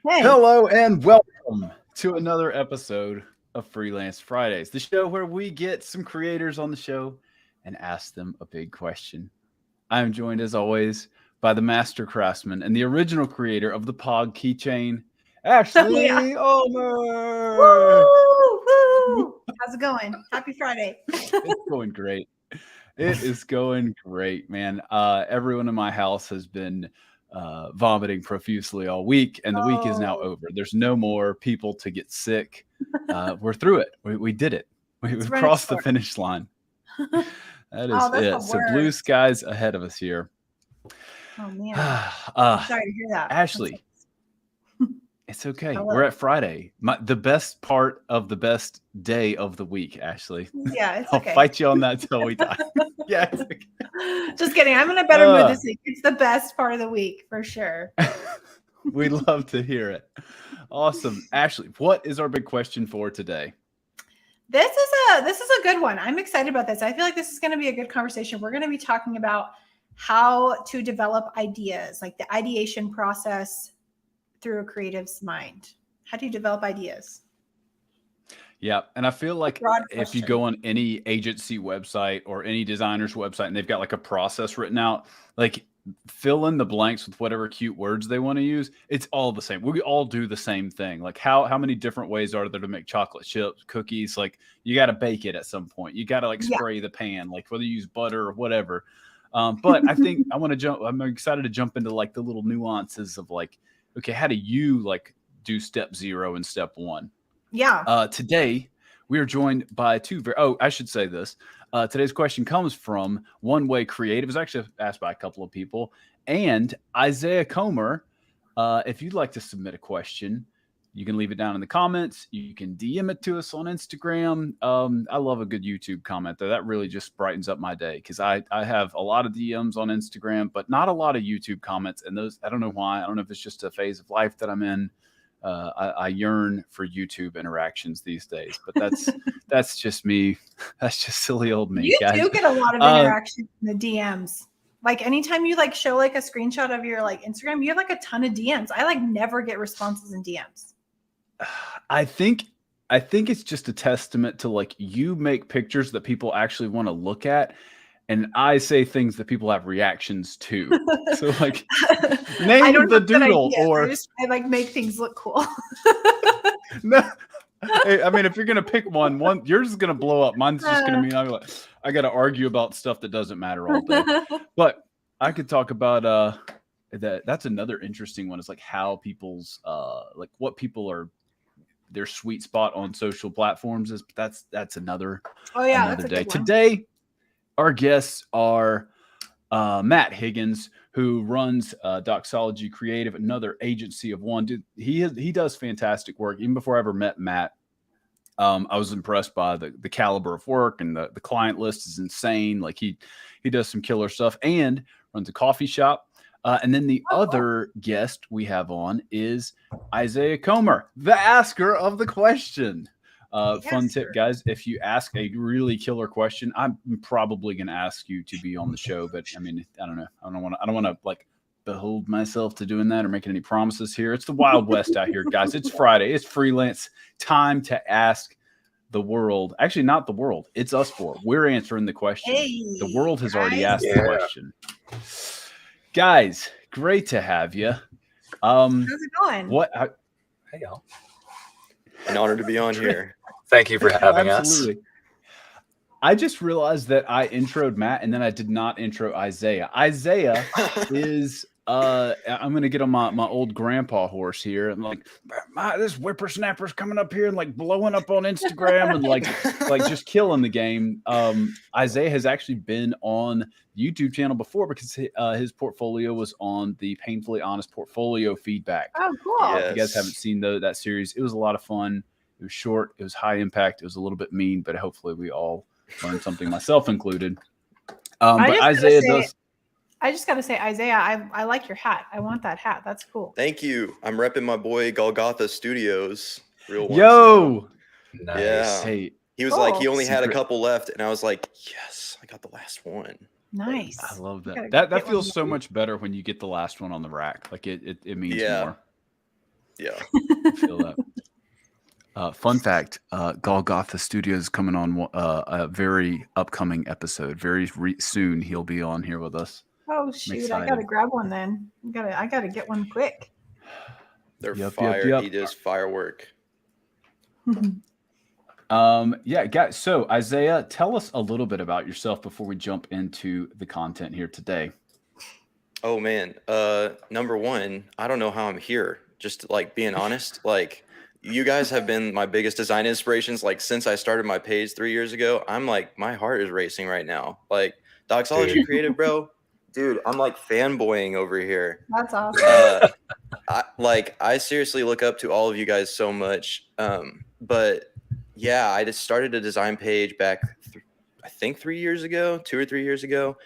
Hey. Hello and welcome to another episode of Freelance Fridays, the show where we get some creators on the show and ask them a big question. I am joined as always by the master craftsman and the original creator of the Pog keychain, Oh, yeah. Ashley Omer. Woo! Woo! How's it going? Happy Friday. It's going great. It is going great, man. Everyone in my house has been vomiting profusely all week, and the week is now Oh, over. There's no more people to get sick. We're through it. We did it. it's We've run its crossed the course. finish line. That Oh, is that's the it. So blue worst. skies ahead of us here. Oh, man. I'm uh, sorry to hear that. Ashley, it's okay. Hello. We're at Friday. The best part of the best day of the week, Ashley. Yeah, it's I'll okay. fight you on that till we die. Yeah, it's okay. Just kidding. I'm in a better mood this week. It's the best part of the week for sure. We love to hear it. Awesome. Ashley, what is our big question for today? This is a good one. I'm excited about this. I feel like this is going to be a good conversation. We're going to be talking about how to develop ideas, like the ideation process through a creative's mind. How do you develop ideas? Yeah, and I feel like Broad if you question. go on any agency website or any designer's website and they've got like a process written out, like fill in the blanks with whatever cute words they want to use. It's all the same. We all do the same thing. Like how many different ways are there to make chocolate chips, cookies? Like you got to bake it at some point. You got to like Yeah. spray the pan, like whether you use butter or whatever. But I think I want to jump. I'm excited to jump into like the little nuances of like, okay, how do you like do step 0 and step 1? Yeah. Today, we are joined by I should say this. Today's question comes from One Way Creative. It was actually asked by a couple of people. And Isaiah Comer, if you'd like to submit a question, you can leave it down in the comments. You can DM it to us on Instagram. I love a good YouTube comment, though. That really just brightens up my day because I have a lot of DMs on Instagram, but not a lot of YouTube comments. And those, I don't know why. I don't know if it's just a phase of life that I'm in. I yearn for YouTube interactions these days, but that's just me. That's just silly old me, You guys. do get a lot of interaction in the DMs. Like anytime you like show like a screenshot of your like Instagram, you have like a ton of DMs. I like never get responses in DMs. I think it's just a testament to like you make pictures that people actually want to look at, and I say things that people have reactions to. So like I name don't the have good doodle ideas. or I like make things look cool. no. Hey, I mean, if you're gonna pick one, yours is gonna blow up. Mine's just gonna mean I got to argue about stuff that doesn't matter all day. But I could talk about that's another interesting one. Is like how people's like what people are their sweet spot on social platforms is. But that's another That's a day. good one. Today, our guests are Matt Higgins, who runs Doxology Creative, another agency of one. Dude, he does fantastic work. Even before I ever met Matt, I was impressed by the caliber of work, and the client list is insane. Like he does some killer stuff and runs a coffee shop. And then the other guest we have on is Isaiah Comer, the asker of the question. Fun tip, guys. If you ask a really killer question, I'm probably going to ask you to be on the show. But I mean, I don't know. I don't want to like behold myself to doing that or making any promises here. It's the Wild West out here, guys. It's Friday. It's freelance time to ask the world. Actually, not the world. It's us four. We're answering the question. The world has already asked the question. Guys, great to have you. How's it going? Hey, y'all. An honor to be on here. Thank you for having Absolutely. I just realized that I introed Matt and then I did not intro Isaiah. Isaiah is I'm gonna get on my old grandpa horse here and like this whippersnapper's coming up here and like blowing up on Instagram and like just killing the game. Isaiah has actually been on the YouTube channel before because his portfolio was on the Painfully Honest Portfolio Feedback. Oh, cool. If you guys haven't seen that series, it was a lot of fun. It was short, it was high impact, it was a little bit mean, but hopefully we all learned something, myself included. But Isaiah does. I just got to say, Isaiah, I like your hat. I want that hat. That's cool. Thank you. I'm repping my boy Golgotha Studios. Real ones. Yo. Nice. Yeah. Hey, he was like, he only had a couple left, and I was like, yes, I got the last one. Nice. I love that. That feels so much better when you get the last one on the rack. Like it means more. Yeah. I feel that. Fun fact, Golgotha Studios coming on a very upcoming episode. Very soon he'll be on here with us. Oh shoot! I gotta grab one then. I gotta get one quick. They're Yep. He does firework. Yeah, guys. So Isaiah, tell us a little bit about yourself before we jump into the content here today. Oh man. Number one, I don't know how I'm here. Just like being honest, like you guys have been my biggest design inspirations. Like since I started my page 3 years ago, I'm like, my heart is racing right now. Like Doxology Creative, bro. Dude, I'm like fanboying over here. That's awesome. I seriously look up to all of you guys so much. But yeah, I just started a design page back, I think 3 years ago, 2 or 3 years ago.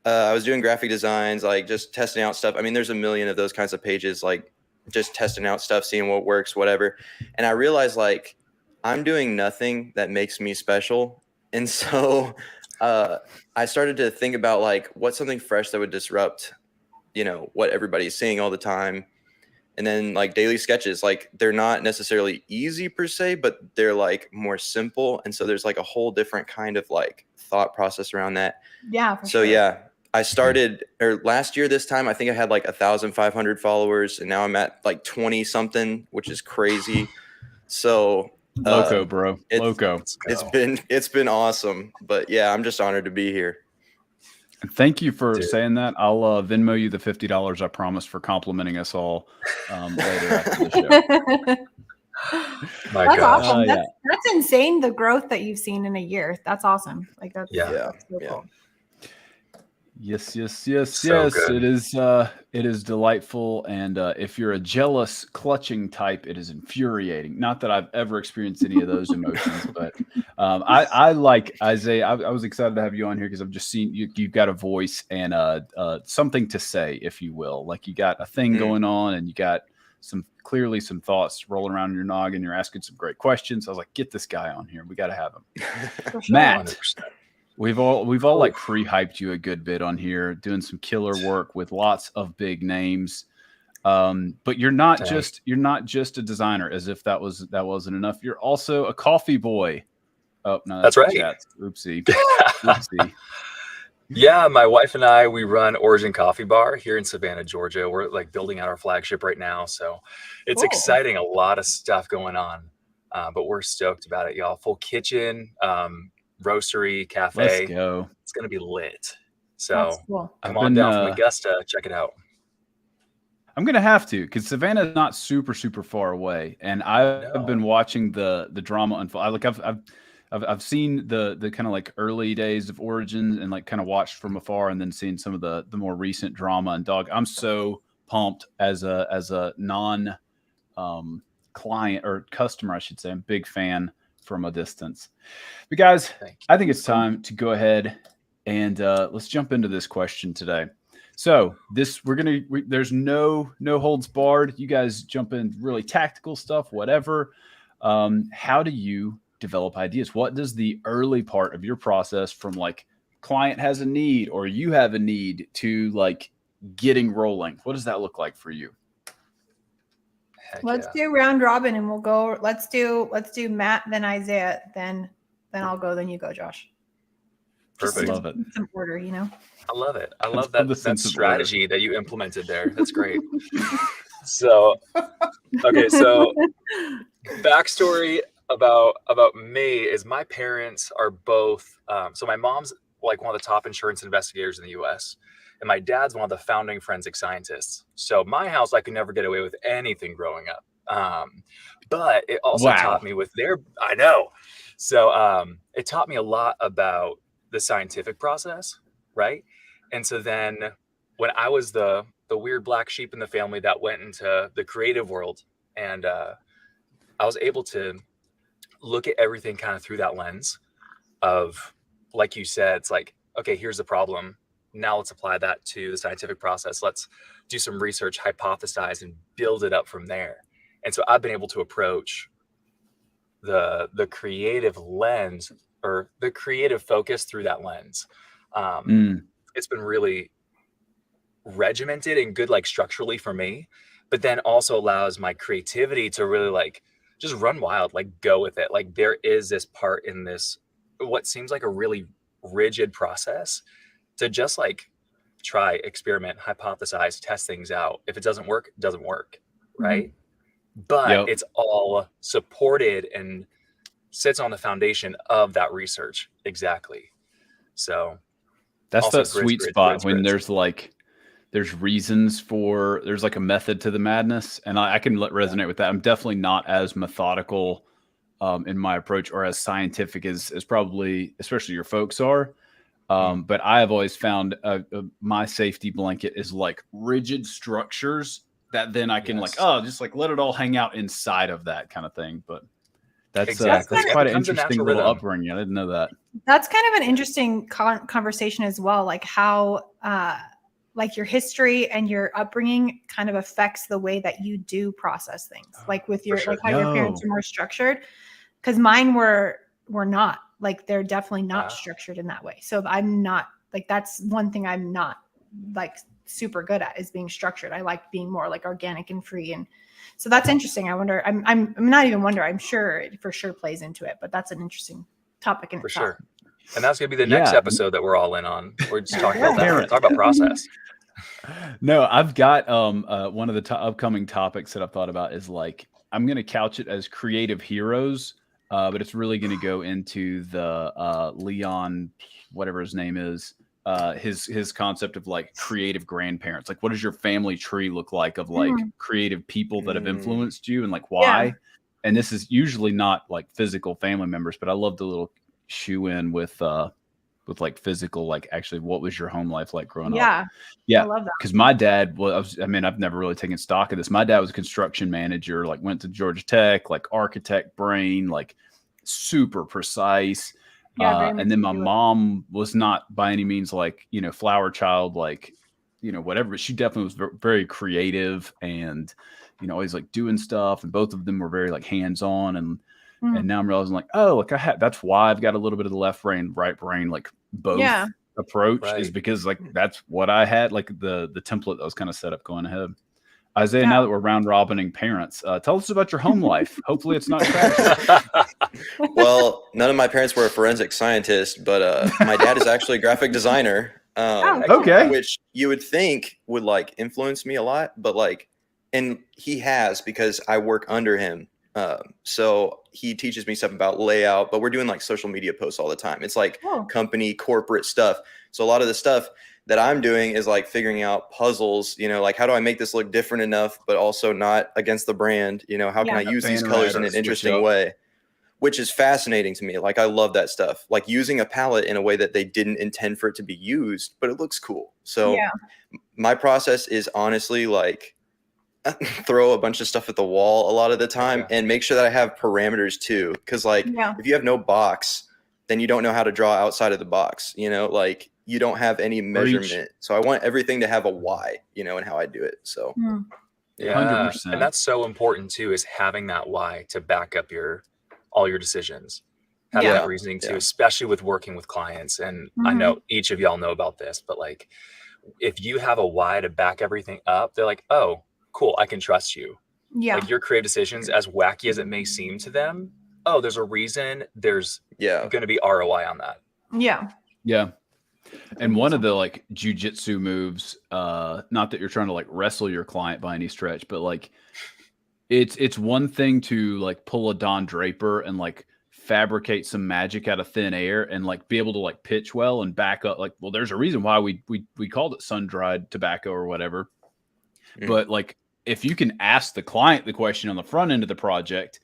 I was doing graphic designs, like just testing out stuff. I mean, there's a million of those kinds of pages, like just testing out stuff, seeing what works, whatever. And I realized like I'm doing nothing that makes me special. And so I started to think about like what's something fresh that would disrupt, what everybody's seeing all the time. And then like daily sketches, like they're not necessarily easy per se, but they're like more simple. And so there's like a whole different kind of like thought process around that. Yeah. So sure. Yeah, I started last year this time, I think I had like 1,500 followers and now I'm at like 20 something, which is crazy. So Loco, bro. Loco. It's been awesome. But yeah, I'm just honored to be here. Thank you for saying that. I'll Venmo you the $50 I promised for complimenting us all later after the show. That's awesome. That's insane. The growth that you've seen in a year. That's awesome. Like that's that's so cool. Yes. So good. It is delightful. And if you're a jealous, clutching type, it is infuriating. Not that I've ever experienced any of those emotions, but I like Isaiah. I was excited to have you on here because I've just seen you've got a voice and something to say, if you will. Like you got a thing going on and you got clearly some thoughts rolling around in your noggin. You're asking some great questions. I was like, get this guy on here. We got to have him. Matt. 100%. We've all like pre-hyped you a good bit on here, doing some killer work with lots of big names. But you're not just a designer, as if that wasn't enough. You're also a coffee boy. Oh no, that's right. Chat. Oopsie. Yeah, my wife and I, we run Origin Coffee Bar here in Savannah, Georgia. We're like building out our flagship right now, so it's exciting. A lot of stuff going on, but we're stoked about it, y'all. Full kitchen. Roastery, cafe. Let's go. It's gonna be lit. So cool. I'm on down from Augusta. Check it out. I'm gonna have to, because Savannah is not super far away, and I've been watching the drama unfold. I've seen the kind of like early days of Origin and like kind of watched from afar, and then seen some of the more recent drama. And dog, I'm so pumped as a non client or customer, I should say. I'm a big fan from a distance. But guys, I think it's time to go ahead and let's jump into this question today. So there's no holds barred. You guys jump in really tactical stuff, whatever. How do you develop ideas? What does the early part of your process from like client has a need or you have a need to like getting rolling? What does that look like for you? Let's do round robin and we'll go. Let's do Matt, then Isaiah, then I'll go, then you go, Josh. Perfect. Love it. Some order, I love it. I love that strategy that you implemented there. That's great. So backstory about me is my parents are both. So my mom's like one of the top insurance investigators in the U.S. and my dad's one of the founding forensic scientists. So my house, I could never get away with anything growing up. But it also taught me I know. So it taught me a lot about the scientific process, right? And so then when I was the weird black sheep in the family that went into the creative world, and I was able to look at everything kind of through that lens of, like you said, it's like, okay, here's the problem. Now let's apply that to the scientific process. Let's do some research, hypothesize, and build it up from there. And so I've been able to approach the creative lens or the creative focus through that lens. It's been really regimented and good, like structurally for me, but then also allows my creativity to really like just run wild, like go with it. Like there is this part in this, what seems like a really rigid process to just like try, experiment, hypothesize, test things out. If it doesn't work, it doesn't work. Right. But Yep. it's all supported and sits on the foundation of that research. Exactly. So That's also that sweet grits, spot when grits. there's reasons for, there's like a method to the madness. And I can resonate with that. I'm definitely not as methodical in my approach or as scientific as probably, especially your folks are. But I have always found my safety blanket is like rigid structures that then I can just like let it all hang out inside of that kind of thing. But that's quite an interesting little upbringing. I didn't know that. That's kind of an interesting conversation as well. Like how like your history and your upbringing kind of affects the way that you do process things. Like with your like how your parents are more structured, because mine were not. Like they're definitely not structured in that way. So I'm not like, that's one thing I'm not like super good at is being structured. I like being more like organic and free. And so that's interesting. I wonder, I'm not even wonder, I'm sure it for sure plays into it, but that's an interesting topic in for itself. sure. And that's going to be the next episode that we're all in on. We're just talking about that. Talk about process. No, I've got one of the upcoming topics that I've thought about is like, I'm going to couch it as creative heroes. But it's really going to go into the Leon, whatever his name is, his concept of like creative grandparents. Like, what does your family tree look like of like creative people that have influenced you and like why? Yeah. And this is usually not like physical family members, but I love the little shoe in with like physical, like actually what was your home life like growing up? Yeah. I love that. Because my dad was, I mean, I've never really taken stock of this. My dad was a construction manager, like went to Georgia Tech, like architect brain, like super precise. And then my mom was not by any means like, you know, flower child, like, you know, whatever, but she definitely was very creative and, you know, always like doing stuff. And both of them were very like hands-on and now I'm realizing like, oh, like that's why I've got a little bit of the left brain, right brain, like both approach is because like, that's what I had, like the template that was kind of set up going ahead. Isaiah, now that we're round robining parents, tell us about your home life. Hopefully it's not tragic. Well, none of my parents were a forensic scientist, but my dad is actually a graphic designer. Which you would think would like influence me a lot, but like, and he has because I work under him. So he teaches me stuff about layout, but we're doing like social media posts all the time. It's like company corporate stuff. So a lot of the stuff that I'm doing is like figuring out puzzles, you know, like how do I make this look different enough, but also not against the brand, you know, how can I use these colors in an interesting way, which is fascinating to me. Like, I love that stuff, like using a palette in a way that they didn't intend for it to be used, but it looks cool. So my process is honestly like, throw a bunch of stuff at the wall a lot of the time and make sure that I have parameters too. Cause like if you have no box, then you don't know how to draw outside of the box, you know, like you don't have any measurement. So I want everything to have a why, you know, and how I do it. So 100%. And that's so important too, is having that why to back up all your decisions. Having that reasoning too, especially with working with clients. And I know each of y'all know about this, but like if you have a why to back everything up, they're like, oh, cool, I can trust you. Like your creative decisions, as wacky as it may seem to them, oh, there's a reason, there's going to be ROI on that. Yeah. And one of the like jujitsu moves, not that you're trying to like wrestle your client by any stretch, but like it's one thing to like pull a Don Draper and like fabricate some magic out of thin air and like be able to like pitch well and back up. Like, well, there's a reason why we called it sun-dried tobacco or whatever. But like, if you can ask the client the question on the front end of the project,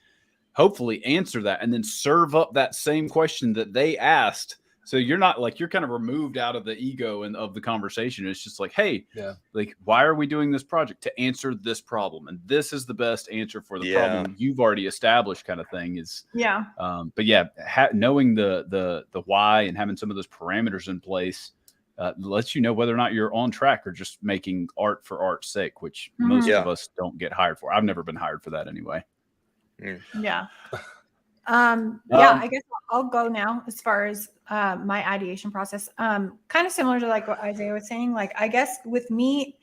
hopefully answer that and then serve up that same question that they asked. So you're not like, you're kind of removed out of the ego and of the conversation. It's just like, hey, like, why are we doing this project? To answer this problem. And this is the best answer for the problem you've already established, kind of thing is. But knowing the why and having some of those parameters in place lets you know whether or not you're on track or just making art for art's sake, which most of us don't get hired for. I've never been hired for that anyway. Yeah, I guess I'll go now as far as my ideation process. Kind of similar to like what Isaiah was saying. Like, I guess with me,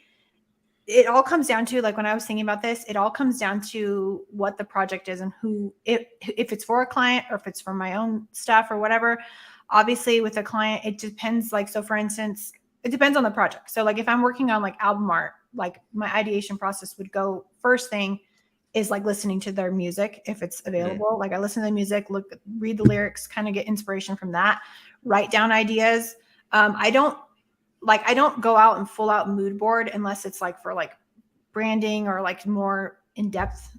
it all comes down to, like, when I was thinking about this, it all comes down to what the project is and who, if it's for a client or if it's for my own stuff or whatever. Obviously with a client, it depends. Like, so for instance, it depends on the project. So like if I'm working on like album art, like my ideation process would go, first thing is like listening to their music if it's available. Like I listen to the music, read the lyrics, kind of get inspiration from that, write down ideas. I don't go out and full out mood board unless it's like for like branding or like more in-depth,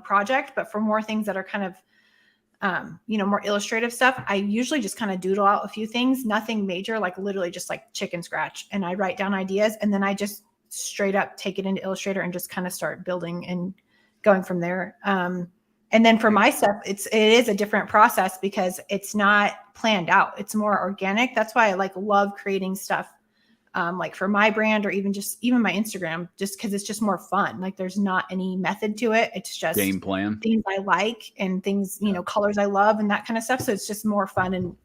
project. But for more things that are kind of, more illustrative stuff, I usually just kind of doodle out a few things, nothing major, like literally just like chicken scratch. And I write down ideas and then I just straight up take it into Illustrator and just kind of start building and going from there. And then for my stuff, it is a different process because it's not planned out. It's more organic. That's why I love creating stuff. Like for my brand or even my Instagram, just because it's just more fun. Like there's not any method to it. It's just game plan, things I like and things, colors I love and that kind of stuff. So it's just more fun and,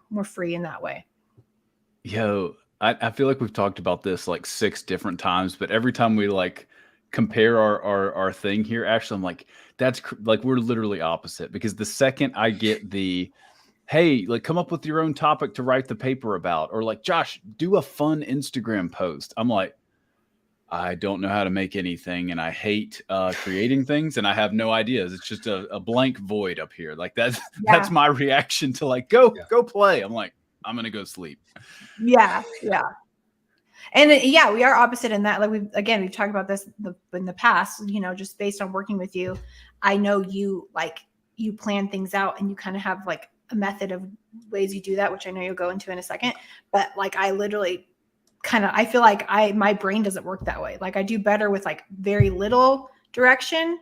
more free in that way. Yo, I feel like we've talked about this like 6 different times, but every time we like compare our thing here, actually, I'm like, we're literally opposite, because the second I get the, hey, like come up with your own topic to write the paper about, or like, Josh, do a fun Instagram post, I'm like, I don't know how to make anything and I hate creating things and I have no ideas. It's just a blank void up here. Like that's my reaction to like, go play. I'm like, I'm going to go sleep. Yeah. Yeah. And we are opposite in that. Like we've talked about this in the past, just based on working with you. I know you plan things out and you kind of have like a method of ways you do that, which I know you'll go into in a second. But like I literally I feel like my brain doesn't work that way. Like I do better with like very little direction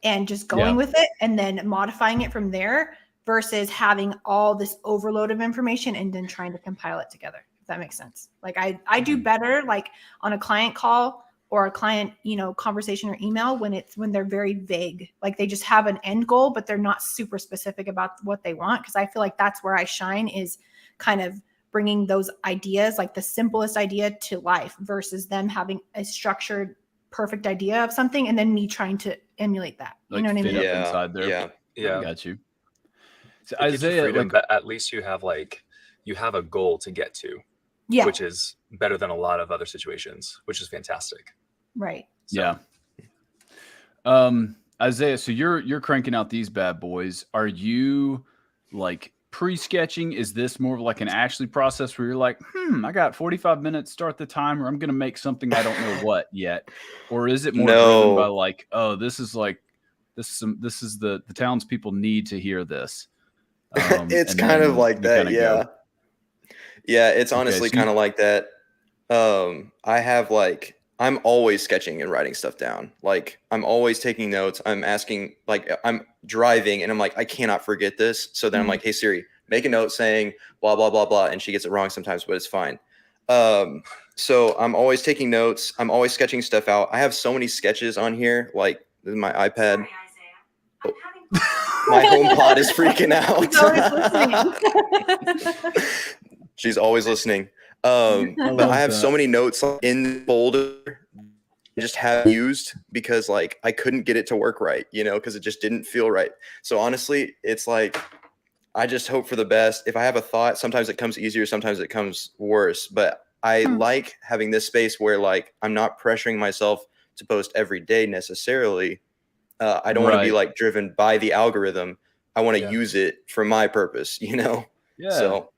and just going with it and then modifying it from there versus having all this overload of information and then trying to compile it together. If that makes sense. Like I do better like on a client call or a client, conversation or email when they're very vague. Like they just have an end goal, but they're not super specific about what they want. Cause I feel like that's where I shine, is kind of bringing those ideas, like the simplest idea, to life versus them having a structured, perfect idea of something and then me trying to emulate that. You know what I mean? Yeah. Inside there. Yeah. I got you. So it gives you freedom, but at least you have a goal to get to, which is better than a lot of other situations, which is fantastic. Right. So. Yeah. Isaiah, so you're cranking out these bad boys. Are you like pre-sketching? Is this more of like an Ashley process where you're like, I got 45 minutes, start the timer, I'm going to make something I don't know what yet? Or is it more driven by like, oh, this is the townspeople need to hear this? It's kind of like that. Yeah. Go. Yeah. It's honestly kind of like that. I'm always sketching and writing stuff down. Like I'm always taking notes. I'm asking, like I'm driving and I'm like, I cannot forget this. So then I'm like, hey Siri, make a note saying blah, blah, blah, blah. And she gets it wrong sometimes, but it's fine. So I'm always taking notes. I'm always sketching stuff out. I have so many sketches on here. Like this is my iPad. My HomePod is freaking out. She's always listening. But I have so many notes in the folder I just have used because like I couldn't get it to work right, because it just didn't feel right. So honestly, it's like I just hope for the best. If I have a thought, sometimes it comes easier, sometimes it comes worse. But I like having this space where like I'm not pressuring myself to post every day necessarily. I don't want to be like driven by the algorithm. I want to use it for my purpose, Yeah. So.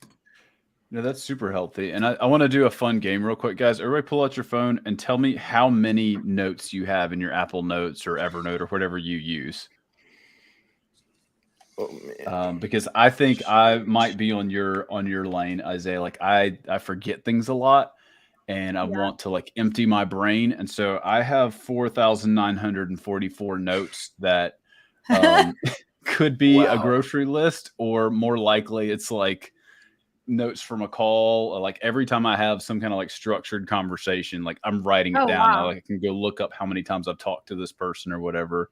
No, that's super healthy. And I want to do a fun game real quick, guys. Everybody pull out your phone and tell me how many notes you have in your Apple Notes or Evernote or whatever you use. Oh, man. Because I think I might be on your lane, Isaiah. Like I forget things a lot and I want to like empty my brain. And so I have 4,944 notes that could be a grocery list, or more likely it's like notes from a call. Like every time I have some kind of like structured conversation, like I'm writing it down. I can go look up how many times I've talked to this person or whatever.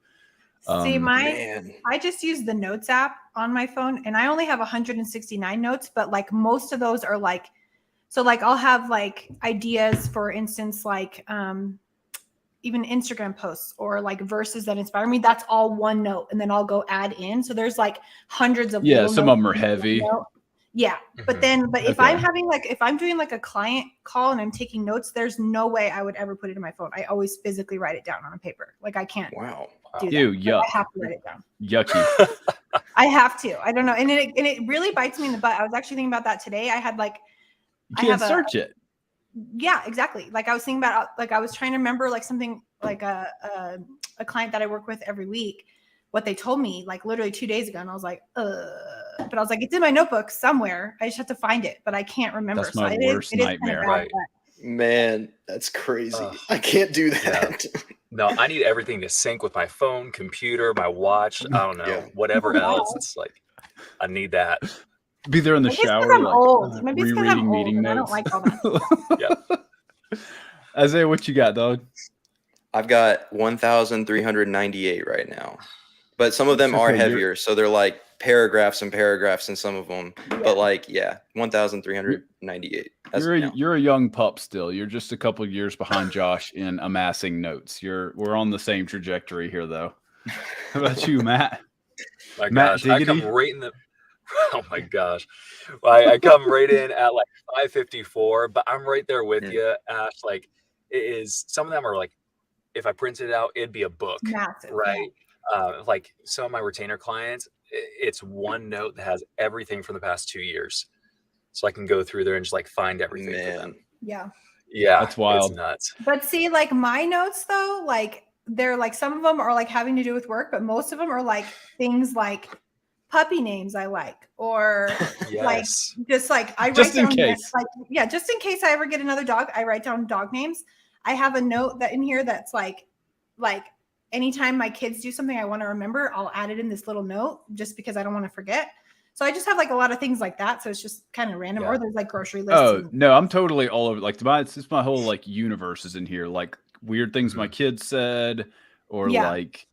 See, Man. I just use the Notes app on my phone, and I only have 169 notes, but like most of those are like, so like I'll have like ideas, for instance, like even Instagram posts or like verses that inspire me. That's all one note, and then I'll go add in. So there's like hundreds of Yeah, little some notes of them are in one heavy. note. Yeah, but if Okay. if I'm doing like a client call and I'm taking notes, there's no way I would ever put it in my phone. I always physically write it down on a paper. Like I can't Wow. do Ew, that. yuck. Like, I have to write it down. Yucky. I have to. I don't know. And it really bites me in the butt. I was actually thinking about that today. I had like, You I can't have search it. yeah, exactly. Like I was thinking about, like I was trying to remember like something like a client that I work with every week, what they told me like literally 2 days ago. And I was like, but I was like, it's in my notebook somewhere. I just have to find it, but I can't remember. That's my worst it is kind of nightmare. bad, Right. Man, that's crazy. Ugh. I can't do that. No, I need everything to sync with my phone, computer, my watch. I don't know, Yeah. whatever Wow. else. It's like I need that. Be there in the Maybe it's 'cause shower, I'm like old. Maybe it's 'cause I'm rereading old meeting and I don't notes. like all that. Isaiah, what you got, dog? I've got 1,398 right now, but some of them are Okay, you're- heavier, so they're like paragraphs and paragraphs in some of them. Yeah. But like, yeah, 1,398. You're a young pup still. You're just a couple years behind Josh in amassing notes. We're on the same trajectory here, though. How about you, Matt? My Matt gosh, I Diggity? come right in the. Oh my gosh, I come right in at like 5:54, but I'm right there with you, Ash. Like, it is. Some of them are like, if I printed it out, it'd be a book, Massive. right? Like some of my retainer clients, it's one note that has everything from the past 2 years, so I can go through there and just like find everything for them. Man. Yeah. Yeah, That's wild. It's nuts. But see, like my notes though, like they're like some of them are like having to do with work, but most of them are like things like puppy names I like, or like Yes. just like I Just write in down case. like just in case I ever get another dog, I write down dog names. I have a note that in here that's like anytime my kids do something I want to remember, I'll add it in this little note just because I don't want to forget. So I just have like a lot of things like that. So it's just kind of random. Yeah. Or there's like grocery lists. Oh and- no, I'm totally all over. Like it's my whole like universe is in here. Like weird things my kids said, or Yeah. like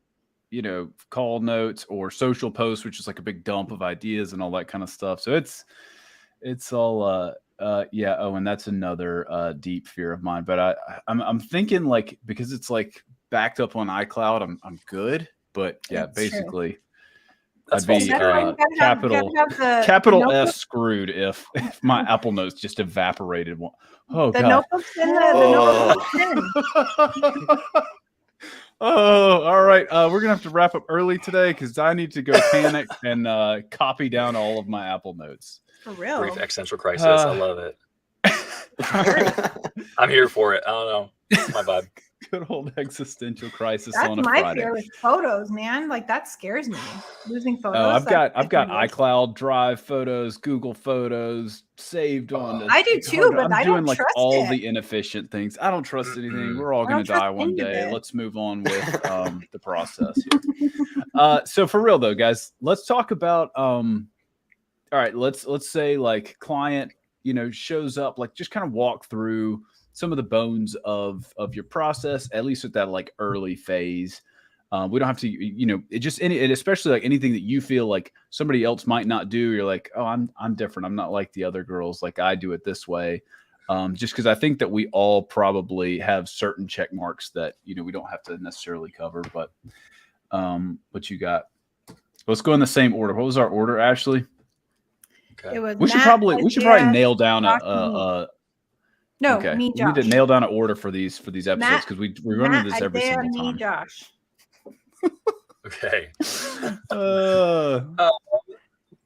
call notes or social posts, which is like a big dump of ideas and all that kind of stuff. So it's all yeah. Oh, and that's another deep fear of mine. But I'm thinking like because it's like backed up on iCloud, I'm good. But yeah, That's true. basically. That's I'd be false security. capital the S screwed if my Apple Notes just evaporated. Oh the god. notebooks in the notebooks in. Oh, all right. We're gonna have to wrap up early today because I need to go panic and copy down all of my Apple Notes. For real. Brief existential crisis. I love it. I'm here for it. I don't know. It's my vibe. Good old existential crisis That's on a my Friday. fear with photos, man. Like that scares me. Losing photos. Oh, I've got that's iCloud Drive photos, Google Photos saved on. I do too, but I'm I doing don't like trust all it. the inefficient things. I don't trust anything. Mm-mm. We're all I going don't to die trust one any of day. it. Let's move on with the process here. So for real though, guys, let's talk about. All right, let's say like client, shows up, like just kind of walk through some of the bones of your process, at least at that like early phase. We don't have to, it just especially like anything that you feel like somebody else might not do. You're like, oh, I'm different. I'm not like the other girls. Like I do it this way. Just because I think that we all probably have certain check marks that we don't have to necessarily cover. But what you got? Let's go in the same order. What was our order, Ashley? Okay. It was We should Matt, probably Isaiah, nail down Josh, no, okay. me, We Josh. need to nail down an order for these episodes Matt- because we run into this every Isaiah, single me, time. Josh. Okay. Uh,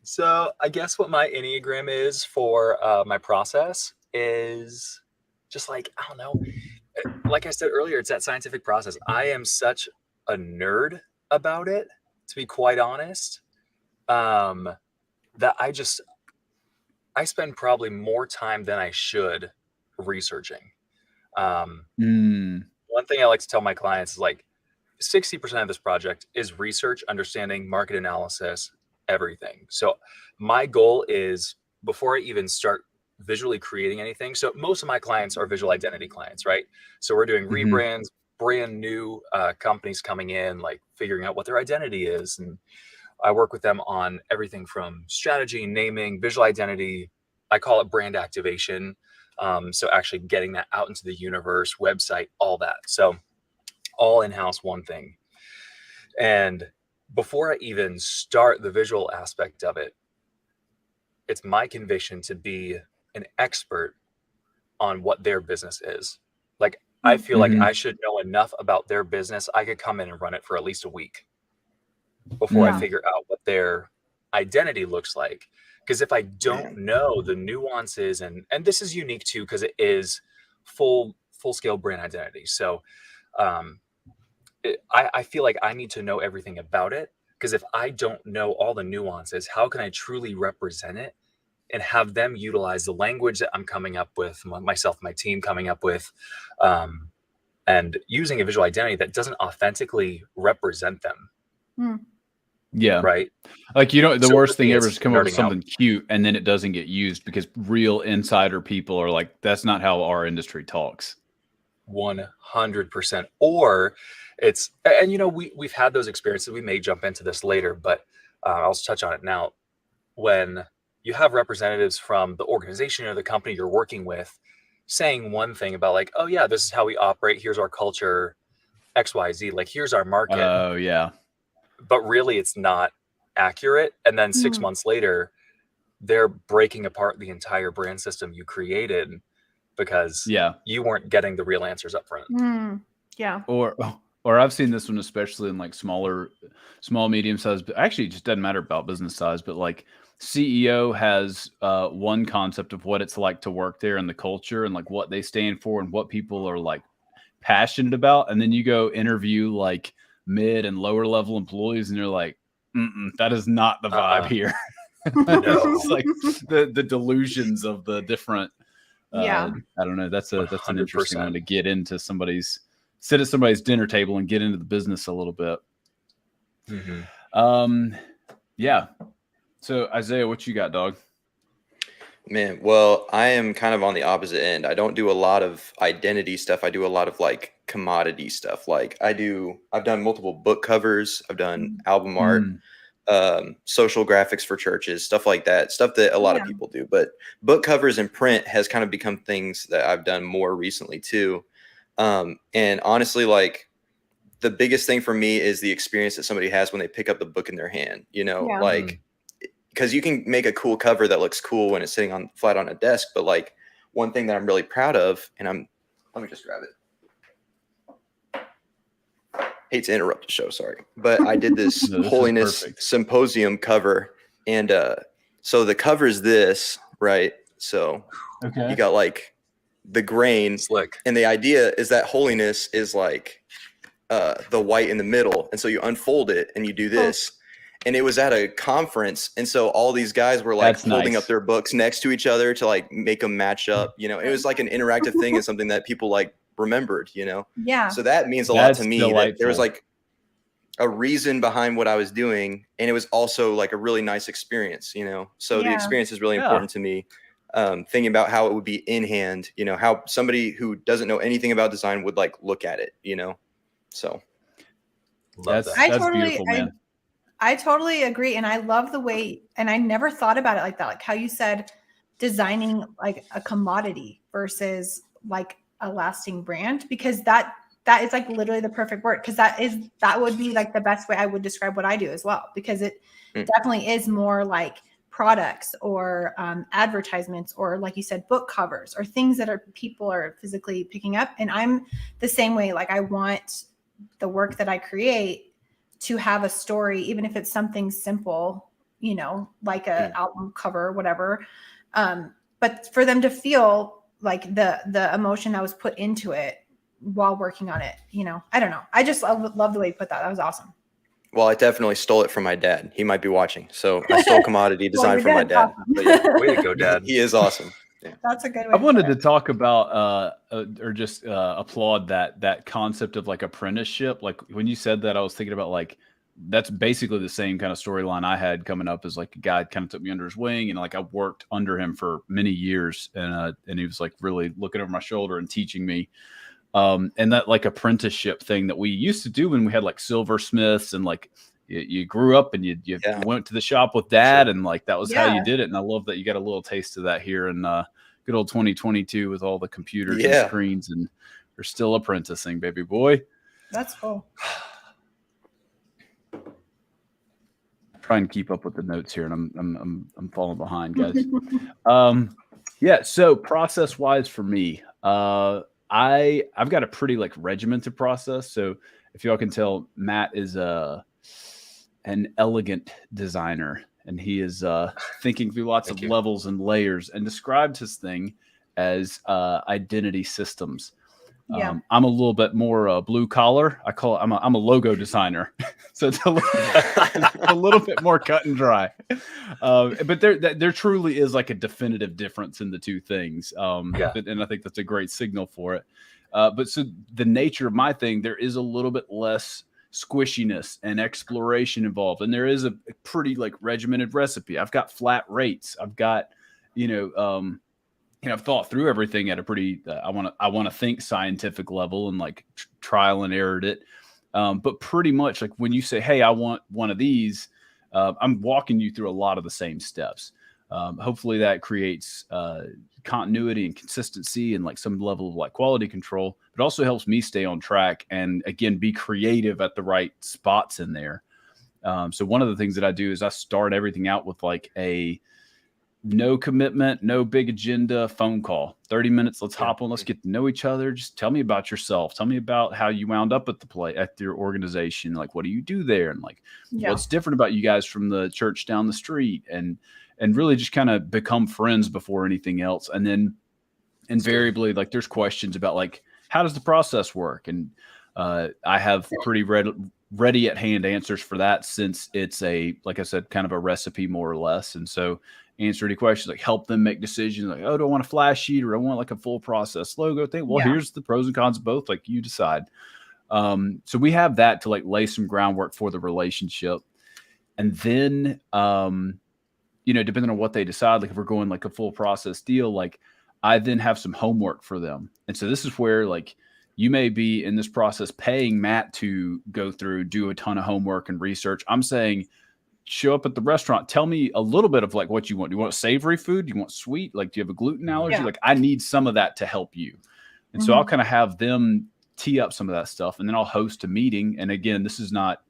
So I guess what my Enneagram is for my process is just like, I don't know. Like I said earlier, it's that scientific process. I am such a nerd about it, to be quite honest, that I spend probably more time than I should researching. One thing I like to tell my clients is like 60% of this project is research, understanding, market analysis, everything. So my goal is before I even start visually creating anything. So most of my clients are visual identity clients, right? So we're doing Mhm. rebrands, brand new companies coming in, like figuring out what their identity is. And I work with them on everything from strategy, naming, visual identity. I call it brand activation. So actually getting that out into the universe, website, all that. So all in-house, one thing. And before I even start the visual aspect of it, it's my conviction to be an expert on what their business is. Like, I feel like I should know enough about their business. I could come in and run it for at least a week before I figure out what their identity looks like. Because if I don't know the nuances, and this is unique too, because it is full scale brand identity. So I feel like I need to know everything about it, because if I don't know all the nuances, how can I truly represent it and have them utilize the language that I'm coming up with, myself, my team coming up with, and using a visual identity that doesn't authentically represent them. Yeah. Right. Like, the So worst for me, thing ever it's is come up with nerding out. something cute and then it doesn't get used because real insider people are like, that's not how our industry talks. 100%. Or it's, and we've had those experiences. We may jump into this later, but I'll just touch on it now. When you have representatives from the organization or the company you're working with saying one thing about, like, oh yeah, this is how we operate, here's our culture, XYZ, like here's our market. Oh yeah. But really it's not accurate. And then 6 months later, they're breaking apart the entire brand system you created because you weren't getting the real answers up front. Yeah. Or I've seen this one, especially in like small, medium size, but actually it just doesn't matter about business size, but like CEO has one concept of what it's like to work there and the culture and like what they stand for and what people are like passionate about. And then you go interview like mid and lower level employees and you're like, that is not the vibe here. It's like the delusions of the different, I don't know. That's an interesting one to get into sit at somebody's dinner table and get into the business a little bit. Yeah. So Isaiah, what you got, dog? Man, well, I am kind of on the opposite end. I don't do a lot of identity stuff. I do a lot of like commodity stuff. Like I've done multiple book covers. I've done album art, social graphics for churches, stuff like that, stuff that a lot of people do. But book covers and print has kind of become things that I've done more recently too. And honestly, like the biggest thing for me is the experience that somebody has when they pick up the book in their hand, like, because you can make a cool cover that looks cool when it's sitting flat on a desk. But like one thing that I'm really proud of, and let me just grab it. Hate to interrupt the show, sorry, but I did this Holiness Symposium cover, and so the cover is this, right? So you got like the grain, slick, and the idea is that holiness is like the white in the middle, and so you unfold it and you do this. And it was at a conference, and so all these guys were like holding up their books next to each other to like make them match up. It was like an interactive thing and something that people like remembered. Yeah. So that means a lot to me. That there was like a reason behind what I was doing, and it was also like a really nice experience. So the experience is really important to me. Thinking about how it would be in hand. How somebody who doesn't know anything about design would like look at it. So that's beautiful, man. I totally agree. And I love the way, and I never thought about it like that. Like how you said, designing like a commodity versus like a lasting brand, because that is like literally the perfect word. Cause that would be like the best way I would describe what I do as well. Because it definitely is more like products or advertisements, or like you said, book covers or things that people are physically picking up. And I'm the same way. Like I want the work that I create to have a story, even if it's something simple, like a album cover or whatever. But for them to feel like the emotion that was put into it while working on it, I don't know. I just love the way you put that. That was awesome. Well, I definitely stole it from my dad. He might be watching. So I stole commodity design from my dad. Awesome. But yeah, way to go, Dad. He is awesome. Yeah. That's a good way. I wanted to talk about or just applaud that concept of like apprenticeship. Like when you said that, I was thinking about like that's basically the same kind of storyline I had coming up, as like a guy kind of took me under his wing, and like I worked under him for many years, and he was like really looking over my shoulder and teaching me. And that like apprenticeship thing that we used to do when we had like silversmiths and like you grew up and you went to the shop with dad and like that was how you did it. And I love that you got a little taste of that here in good old 2022 with all the computers and screens, and you're still apprenticing, baby boy. That's cool. Trying to keep up with the notes here, and I'm falling behind, guys. Yeah. So process wise for me, I've got a pretty like regimented process. So if y'all can tell, Matt is an elegant designer, and he is thinking through lots of levels and layers, and described his thing as identity systems. I'm a little bit more blue collar. I'm a logo designer, so it's a little bit more cut and dry. But there truly is like a definitive difference in the two things. And I think that's a great signal for it. But so the nature of my thing, there is a little bit less squishiness and exploration involved, and there is a pretty like regimented recipe. I've got flat rates. I've got I've thought through everything at a pretty, I want to think scientific level and like trial and errored it. But pretty much like when you say, hey, I want one of these, I'm walking you through a lot of the same steps. Hopefully that creates continuity and consistency and like some level of like quality control, but also helps me stay on track and again, be creative at the right spots in there. So one of the things that I do is I start everything out with like a no commitment, no big agenda phone call, 30 minutes. Let's hop on. Let's get to know each other. Just tell me about yourself. Tell me about how you wound up at your organization. Like, what do you do there? And like, what's different about you guys from the church down the street, and really just kind of become friends before anything else. And then invariably, like there's questions about like, how does the process work? And I have pretty ready at hand answers for that, since it's like I said, kind of a recipe more or less. And so answer any questions, like help them make decisions like, oh, do I want a flash sheet or I want like a full process logo thing? Well, here's the pros and cons of both. Like you decide. So we have that to like lay some groundwork for the relationship. And then, depending on what they decide, like if we're going like a full process deal, like I then have some homework for them. And so this is where like you may be in this process paying Matt to go through, do a ton of homework and research. I'm saying, show up at the restaurant. Tell me a little bit of like what you want. Do you want savory food? Do you want sweet? Like, do you have a gluten allergy? Like, I need some of that to help you. And so I'll kind of have them tee up some of that stuff, and then I'll host a meeting. And again, this is not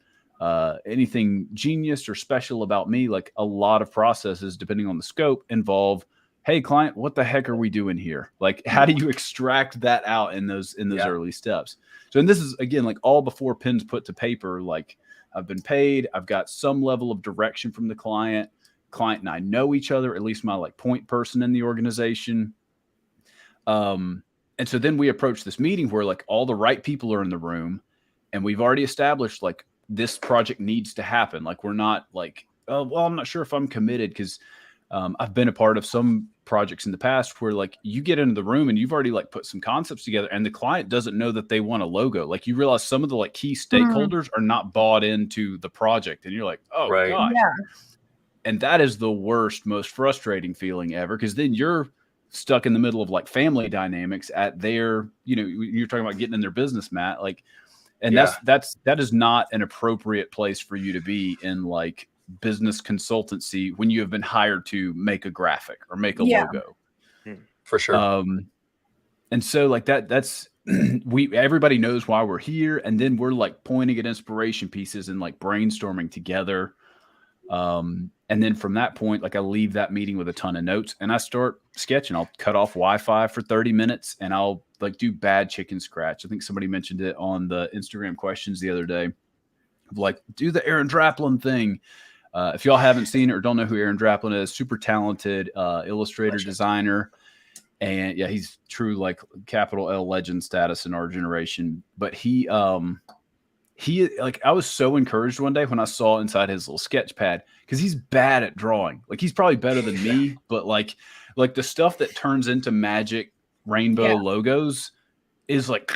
anything genius or special about me. Like a lot of processes, depending on the scope, involve, hey, client, what the heck are we doing here? Like, how do you extract that out in those early steps? So, and this is again, like all before pen's put to paper, like, I've been paid. I've got some level of direction from the client. Client and I know each other, at least my like point person in the organization. And so then we approach this meeting where like all the right people are in the room, and we've already established like this project needs to happen. Like we're not like, oh, well, I'm not sure if I'm committed, because I've been a part of some projects in the past where like you get into the room and you've already like put some concepts together, and the client doesn't know that they want a logo. Like you realize some of the like key stakeholders are not bought into the project, and you're like, oh gosh. And that is the worst, most frustrating feeling ever, because then you're stuck in the middle of like family dynamics at their, you're talking about getting in their business, Matt. Like, and that is not an appropriate place for you to be in like business consultancy when you have been hired to make a graphic or make a logo. For sure. And so like that's everybody knows why we're here, and then we're like pointing at inspiration pieces and like brainstorming together. And then from that point, like I leave that meeting with a ton of notes and I start sketching. I'll cut off Wi-Fi for 30 minutes and I'll like do bad chicken scratch. I think somebody mentioned it on the Instagram questions the other day. Like, do the Aaron Draplin thing. If y'all haven't seen it or don't know who Aaron Draplin is, super talented illustrator, designer. And yeah, he's true like capital L legend status in our generation. But he like, I was so encouraged one day when I saw inside his little sketch pad, because he's bad at drawing. Like he's probably better than me, but like the stuff that turns into magic rainbow logos is like,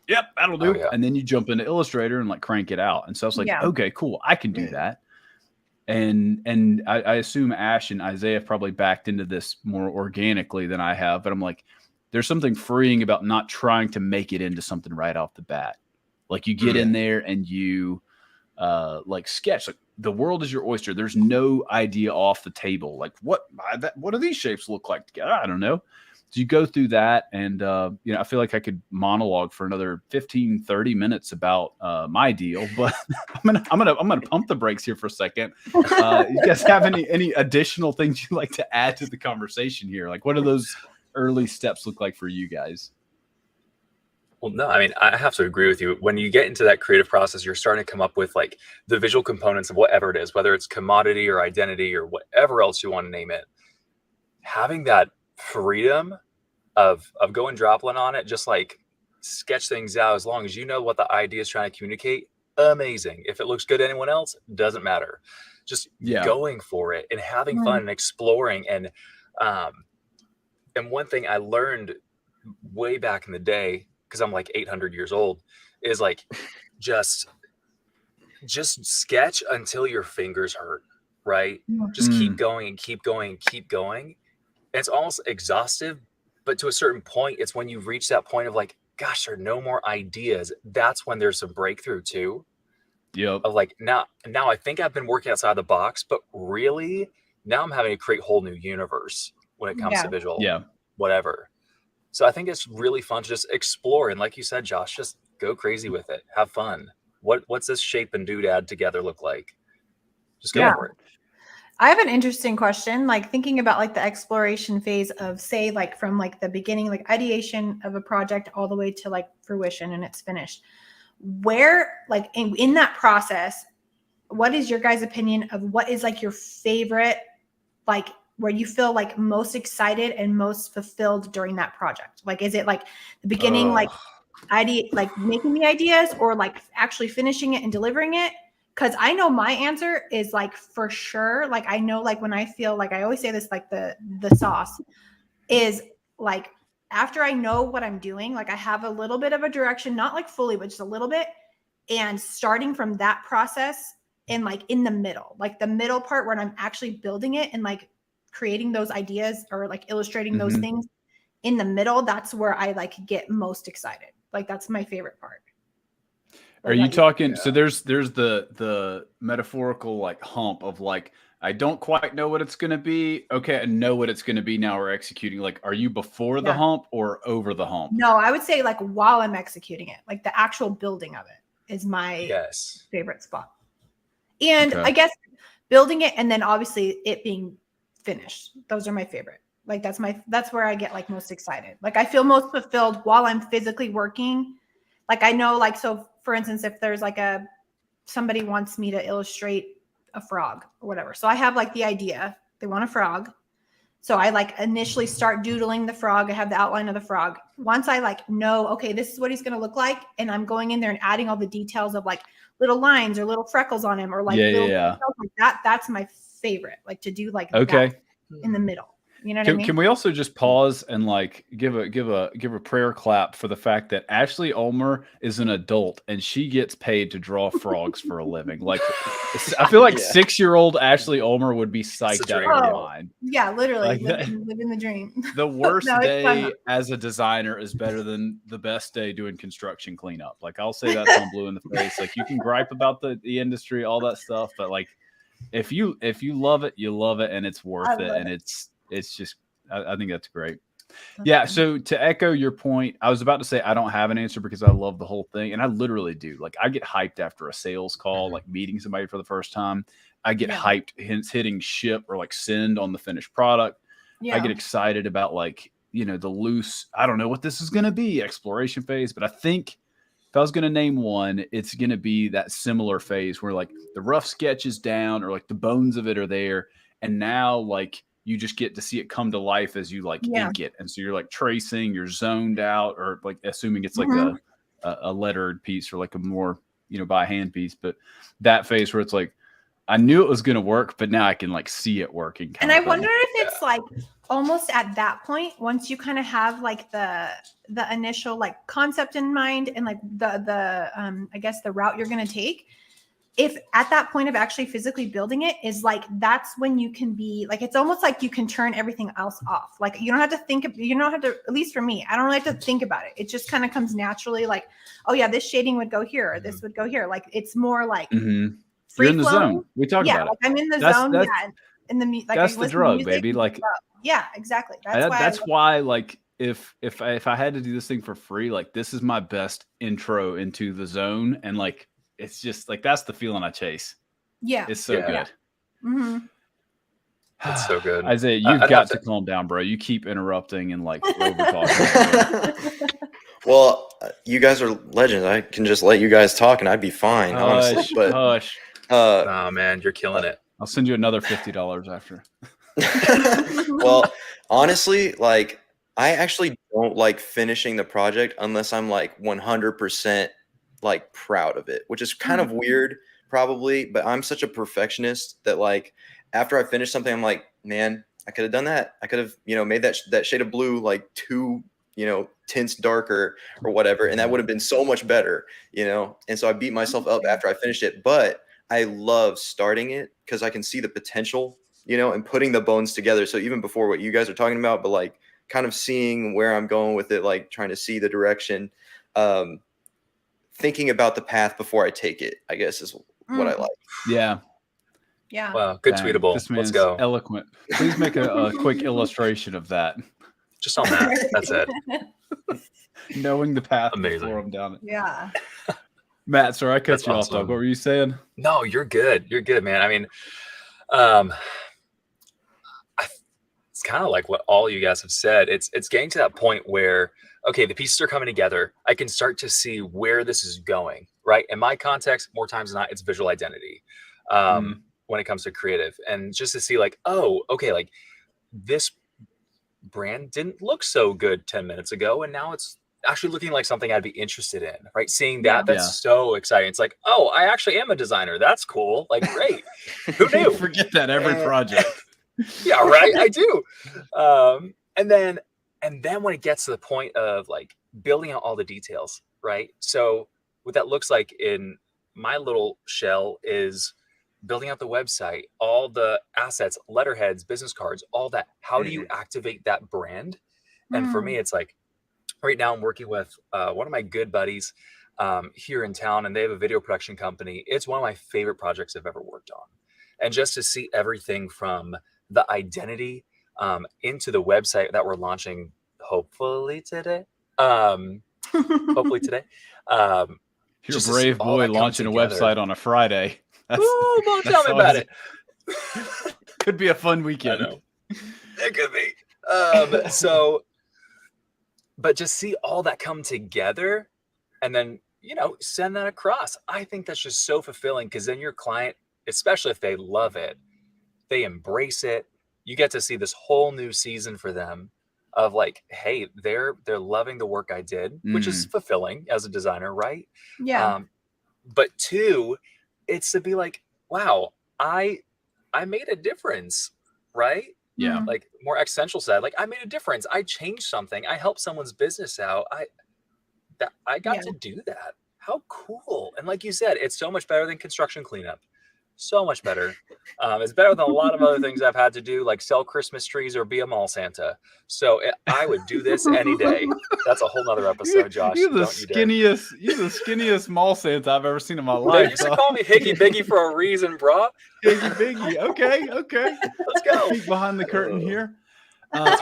yep, that'll do. And then you jump into Illustrator and like crank it out. And so I was like, okay, cool, I can do that. And I assume Ash and Isaiah have probably backed into this more organically than I have, but I'm like, there's something freeing about not trying to make it into something right off the bat. Like you get in there and you like sketch, like the world is your oyster. There's no idea off the table. Like what do these shapes look like together? I don't know. So you go through that, and you know, I feel like I could monologue for another 15, 30 minutes about my deal, but I'm gonna pump the brakes here for a second. You guys have any additional things you'd like to add to the conversation here? Like, what do those early steps look like for you guys? Well, no, I mean, I have to agree with you. When you get into that creative process, you're starting to come up with like the visual components of whatever it is, whether it's commodity or identity or whatever else you want to name it. Having that freedom of going Droplin on it, just like sketch things out as long as you know what the idea is trying to communicate. Amazing. If it looks good to anyone else, doesn't matter. Just going for it and having fun and exploring. And one thing I learned way back in the day, because I'm like 800 years old, is like just sketch until your fingers hurt, right? Just keep going and keep going and keep going. And it's almost exhaustive, but to a certain point, it's when you reach that point of like, gosh, there are no more ideas. That's when there's some breakthrough too. Yep. Of like, now I think I've been working outside the box, but really now I'm having to create a whole new universe when it comes to visual, whatever. So I think it's really fun to just explore. And like you said, Josh, just go crazy with it. Have fun. What's this shape and doodad together look like? Just go for it. I have an interesting question, like thinking about like the exploration phase of, say, like from like the beginning, like ideation of a project all the way to like fruition and it's finished. Where, like in that process, what is your guys' opinion of what is like your favorite, like where you feel like most excited and most fulfilled during that project? Like, is it like the beginning, like making the ideas, or like actually finishing it and delivering it? Because I know my answer is like for sure. Like I know, like when I feel like, I always say this, like the sauce is like after I know what I'm doing, like I have a little bit of a direction, not like fully, but just a little bit. And starting from that process and like in the middle, like the middle part where I'm actually building it and like creating those ideas or like illustrating those things in the middle, that's where I like get most excited. Like that's my favorite part. Are you talking? So there's the metaphorical like hump of like, I don't quite know what it's going to be. Okay, I know what it's going to be. Now we're executing. Like, are you before the hump or over the hump? No, I would say like while I'm executing it, like the actual building of it is my favorite spot. And I guess building it and then obviously it being finished. Those are my favorite. Like that's where I get like most excited. Like I feel most fulfilled while I'm physically working. Like I know, like, so for instance, if there's like somebody wants me to illustrate a frog or whatever. So I have like the idea, they want a frog. So I like initially start doodling the frog. I have the outline of the frog. Once I like know, okay, this is what he's going to look like. And I'm going in there and adding all the details of like little lines or little freckles on him or like little details like that. That's my favorite, like to do like that in the middle. You know what I mean? Can we also just pause and like give a prayer clap for the fact that Ashley Ulmer is an adult and she gets paid to draw frogs for a living? Like, I feel like 6-year-old Ashley Ulmer would be psyched out of her mind. Yeah, literally like living the dream. The worst day as a designer is better than the best day doing construction cleanup. Like, I'll say that till I'm blue in the face. Like, you can gripe about the industry, all that stuff, but like, if you love it, you love it, and it's worth it, and it's just, I think that's great. Yeah. So to echo your point, I was about to say I don't have an answer because I love the whole thing. And I literally do. Like I get hyped after a sales call, like meeting somebody for the first time. I get hyped, hence hitting ship or like send on the finished product. I get excited about like, you know, the loose, I don't know what this is going to be, exploration phase. But I think if I was going to name one, it's going to be that similar phase where like the rough sketch is down or like the bones of it are there. And now like, you just get to see it come to life as you like ink it. And so you're like tracing, you're zoned out, or like assuming it's like a lettered piece or like a more, you know, by hand piece. But that phase where it's like, I knew it was going to work, but now I can like see it working. And I wonder if it's like almost at that point, once you kind of have like the initial like concept in mind and like the I guess the route you're going to take, if at that point of actually physically building it is like, that's when you can be like, it's almost like you can turn everything else off. Like you don't have to think of, you don't have to, at least for me, I don't really have to think about it. It just kind of comes naturally. Like, oh yeah, this shading would go here, or this would go here. Like it's more like You're free in the flowing. zone. We talked about like it. I'm in the That's- zone. that's- Yeah. In the like that's I the listen to drug, music, baby. Like, yeah, exactly. that's why like if I had to do this thing for free, like this is my best intro into the zone, and like it's just like that's the feeling I chase. Yeah, It's so good. Mm-hmm. It's so good. Isaiah, you've got to calm down, bro. You keep interrupting and like over talking. Well, you guys are legends. I can just let you guys talk and I'd be fine, honestly. But Hush. Oh man, you're killing it. I'll send you another $50 after. well, honestly, like I actually don't like finishing the project unless I'm like 100% like proud of it, which is kind of weird probably, but I'm such a perfectionist that like after I finish something, I'm like, man, I could have done that. I could have, made that shade of blue like 2, tints darker or whatever, and that would have been so much better, And so I beat myself up after I finished it, but I love starting it because I can see the potential, and putting the bones together. So even before what you guys are talking about, but like kind of seeing where I'm going with it, like trying to see the direction, thinking about the path before I take it, I guess is what I like. Yeah. Yeah. Wow, good tweetable. This Let's man's go. eloquent. Please make a quick illustration of that. Just on that. That's it. Knowing the path Amazing. before I'm down it. Yeah. Matt, sorry, I cut That's you off, awesome. dog. What were you saying? No, you're good. You're good, man. I mean, it's kind of like what all you guys have said. It's getting to that point where, okay, the pieces are coming together. I can start to see where this is going, right? In my context, more times than not, it's visual identity when it comes to creative. And just to see like, oh, okay, like this brand didn't look so good 10 minutes ago, and now it's actually looking like something I'd be interested in, right? Seeing that, that's so exciting. It's like, oh, I actually am a designer. That's cool. Like, great. Who knew? Forget that every project. Yeah, right. I do. And then when it gets to the point of like building out all the details, right? So what that looks like in my little shell is building out the website, all the assets, letterheads, business cards, all that. How do you activate that brand? And for me, it's like, right now I'm working with one of my good buddies here in town, and they have a video production company. It's one of my favorite projects I've ever worked on. And just to see everything from the identity into the website that we're launching hopefully today. You're a brave boy launching a website on a Friday. Ooh, don't tell me about it. Could be a fun weekend. I know. It could be. But just see all that come together and then, send that across. I think that's just so fulfilling because then your client, especially if they love it, they embrace it. You get to see this whole new season for them of like, hey, they're loving the work I did, which is fulfilling as a designer, right? Yeah. But 2, it's to be like, wow, I made a difference, right? Yeah. Like more existential side, like I made a difference. I changed something. I helped someone's business out. I got to do that. How cool. And like you said, it's so much better than construction cleanup. So much better. It's better than a lot of other things I've had to do, like sell Christmas trees or be a mall Santa. So I would do this any day. That's a whole nother episode, Josh. You're the skinniest mall Santa I've ever seen in my life. They used to call me Higgy Biggy for a reason, bro. Higgy Biggy. Okay. Let's go. Peek behind the curtain here. I don't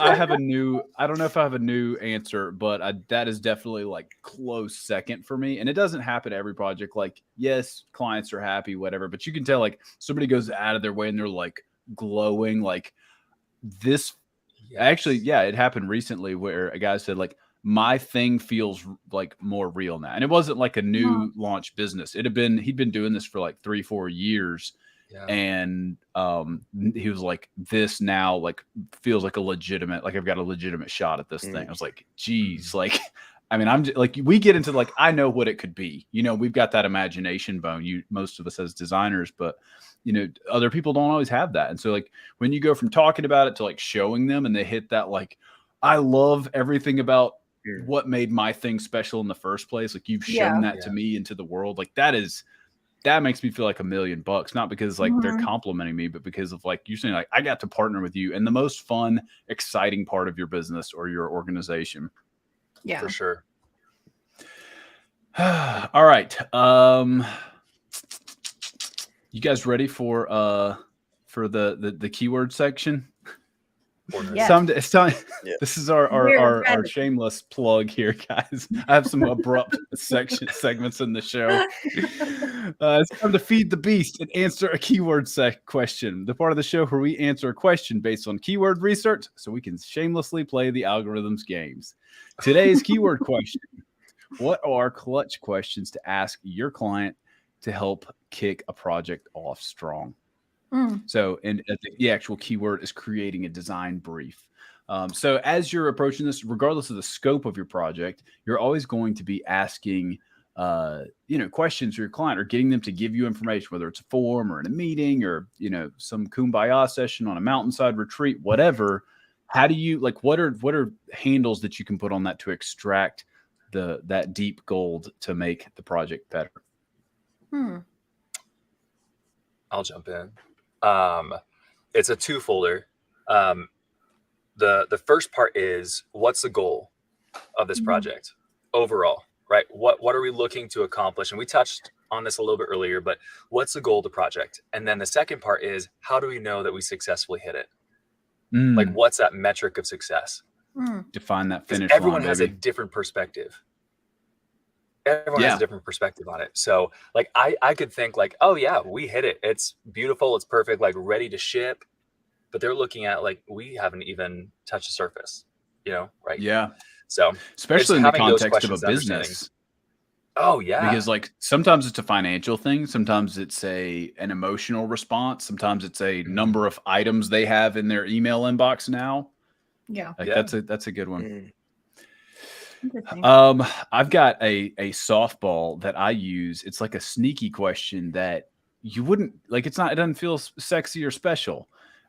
know if I have a new answer, but that is definitely like close second for me. And it doesn't happen to every project. Like, yes, clients are happy, whatever, but you can tell like somebody goes out of their way and they're like glowing like this. Yes. Actually, yeah, it happened recently where a guy said like, my thing feels like more real now. And it wasn't like a new launch business. He'd been doing this for like 3-4 years. Yeah. And he was like, this now like feels like I've got a legitimate shot at this thing. I was like, geez, like, I mean, I'm just, like, we get into like, I know what it could be, we've got that imagination bone, most of us as designers, but other people don't always have that. And so like, when you go from talking about it to like showing them and they hit that, like, I love everything about what made my thing special in the first place. Like you've shown that to me into the world. Like that is that makes me feel like $1 million, not because like they're Mhm. complimenting me, but because of like, you're saying like, I got to partner with you in the most fun, exciting part of your business or your organization. Yeah. For sure. All right. You guys ready for the keyword section? Yes. It's time. Yeah. This is We're our ready. shameless plug here, guys. I have some abrupt segments in the show. It's time to feed the beast and answer a keyword question. The part of the show where we answer a question based on keyword research, so we can shamelessly play the algorithms games. Today's keyword question: what are clutch questions to ask your client to help kick a project off strong? Mm. So, and the actual keyword is creating a design brief. So as you're approaching this, regardless of the scope of your project, you're always going to be asking, questions to your client or getting them to give you information, whether it's a form or in a meeting or, some kumbaya session on a mountainside retreat, whatever. How do you what are handles that you can put on that to extract that deep gold to make the project better? I'll jump in. It's a two-folder. The first part is, what's the goal of this project overall, right? What are we looking to accomplish? And we touched on this a little bit earlier, but what's the goal of the project? And then the second part is, how do we know that we successfully hit it? Like, what's that metric of success? Define that finish everyone line, has baby. a different perspective. Everyone has a different perspective on it. So like, I could think like, oh yeah, we hit it. It's beautiful. It's perfect. Like ready to ship. But they're looking at like, we haven't even touched the surface, right? Yeah. So especially in the having those context of a questions, understanding. business. Oh yeah. Because like sometimes it's a financial thing, sometimes it's an emotional response, sometimes it's a number of items they have in their email inbox now. Yeah. Like that's a good one. Interesting. I've got a softball that I use. It's like a sneaky question that you wouldn't like. It doesn't feel sexy or special.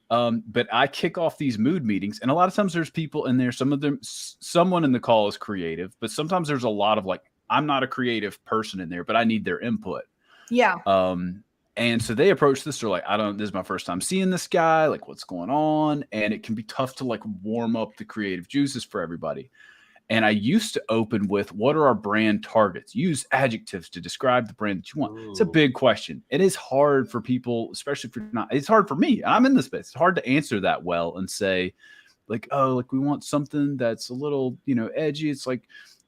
But I kick off these mood meetings, and a lot of times there's people in there. Someone in the call is creative, but sometimes there's a lot of like, I'm not a creative person in there, but I need their input. Yeah. And so they approach this. They're like, this is my first time seeing this guy. Like, what's going on? And it can be tough to like warm up the creative juices for everybody. And I used to open with, what are our brand targets? Use adjectives to describe the brand that you want. It's a big question. It is hard for people, especially if you're not. It's hard for me. I'm in this space. It's hard to answer that well and say, like, oh, like we want something that's a little, edgy. It's like,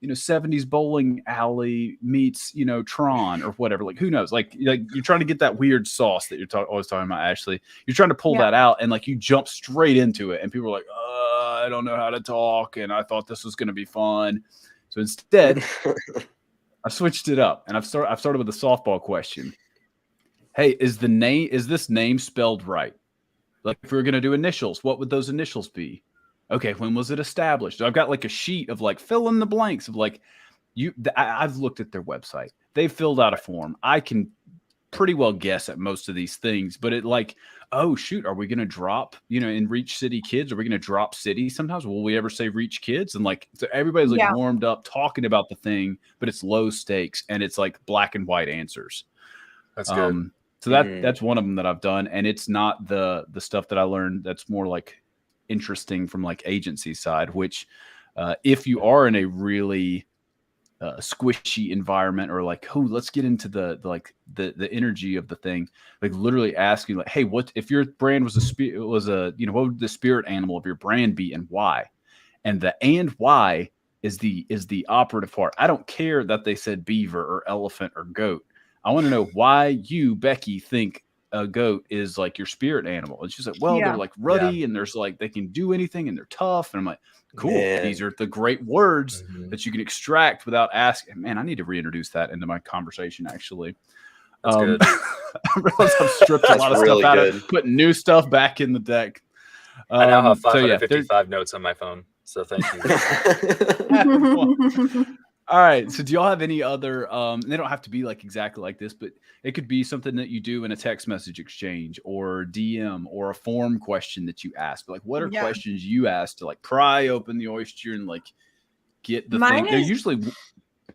70s bowling alley meets, Tron or whatever. Like, who knows? Like you're trying to get that weird sauce that you're always talking about, Ashley. You're trying to pull that out, and like you jump straight into it, and people are like, I don't know how to talk, and I thought this was going to be fun. So instead, I switched it up, and I've started with a softball question. Hey, is this name spelled right? Like, if we were going to do initials, what would those initials be? Okay, when was it established? So I've got like a sheet of like fill in the blanks of like I've looked at their website. They've filled out a form. I can pretty well guess at most of these things, but it like, oh shoot, are we going to drop, in Reach City Kids? Are we going to drop city sometimes? Will we ever say Reach Kids? And like, so everybody's like warmed up talking about the thing, but it's low stakes and it's like black and white answers. That's good. So that's one of them that I've done. And it's not the stuff that I learned that's more like interesting from like agency side, which if you are in a really squishy environment, or like, oh, let's get into the energy of the thing, like literally asking like, hey, what if your brand was what would the spirit animal of your brand be and why? And the why is the operative part. I don't care that they said beaver or elephant or goat. I want to know why you, Becky, think a goat is like your spirit animal. And she's like, well, they're like ruddy and there's like, they can do anything and they're tough. And I'm like, cool. Man. These are the great words that you can extract without asking. Man, I need to reintroduce that into my conversation, actually. That's good. I realize I've stripped a lot of stuff out of putting new stuff back in the deck. I now have 555 notes on my phone. So thank you. All right. So do y'all have any other, they don't have to be like exactly like this, but it could be something that you do in a text message exchange or DM or a form question that you ask. But like, what are questions you ask to like pry open the oyster and like get the thing? They're usually,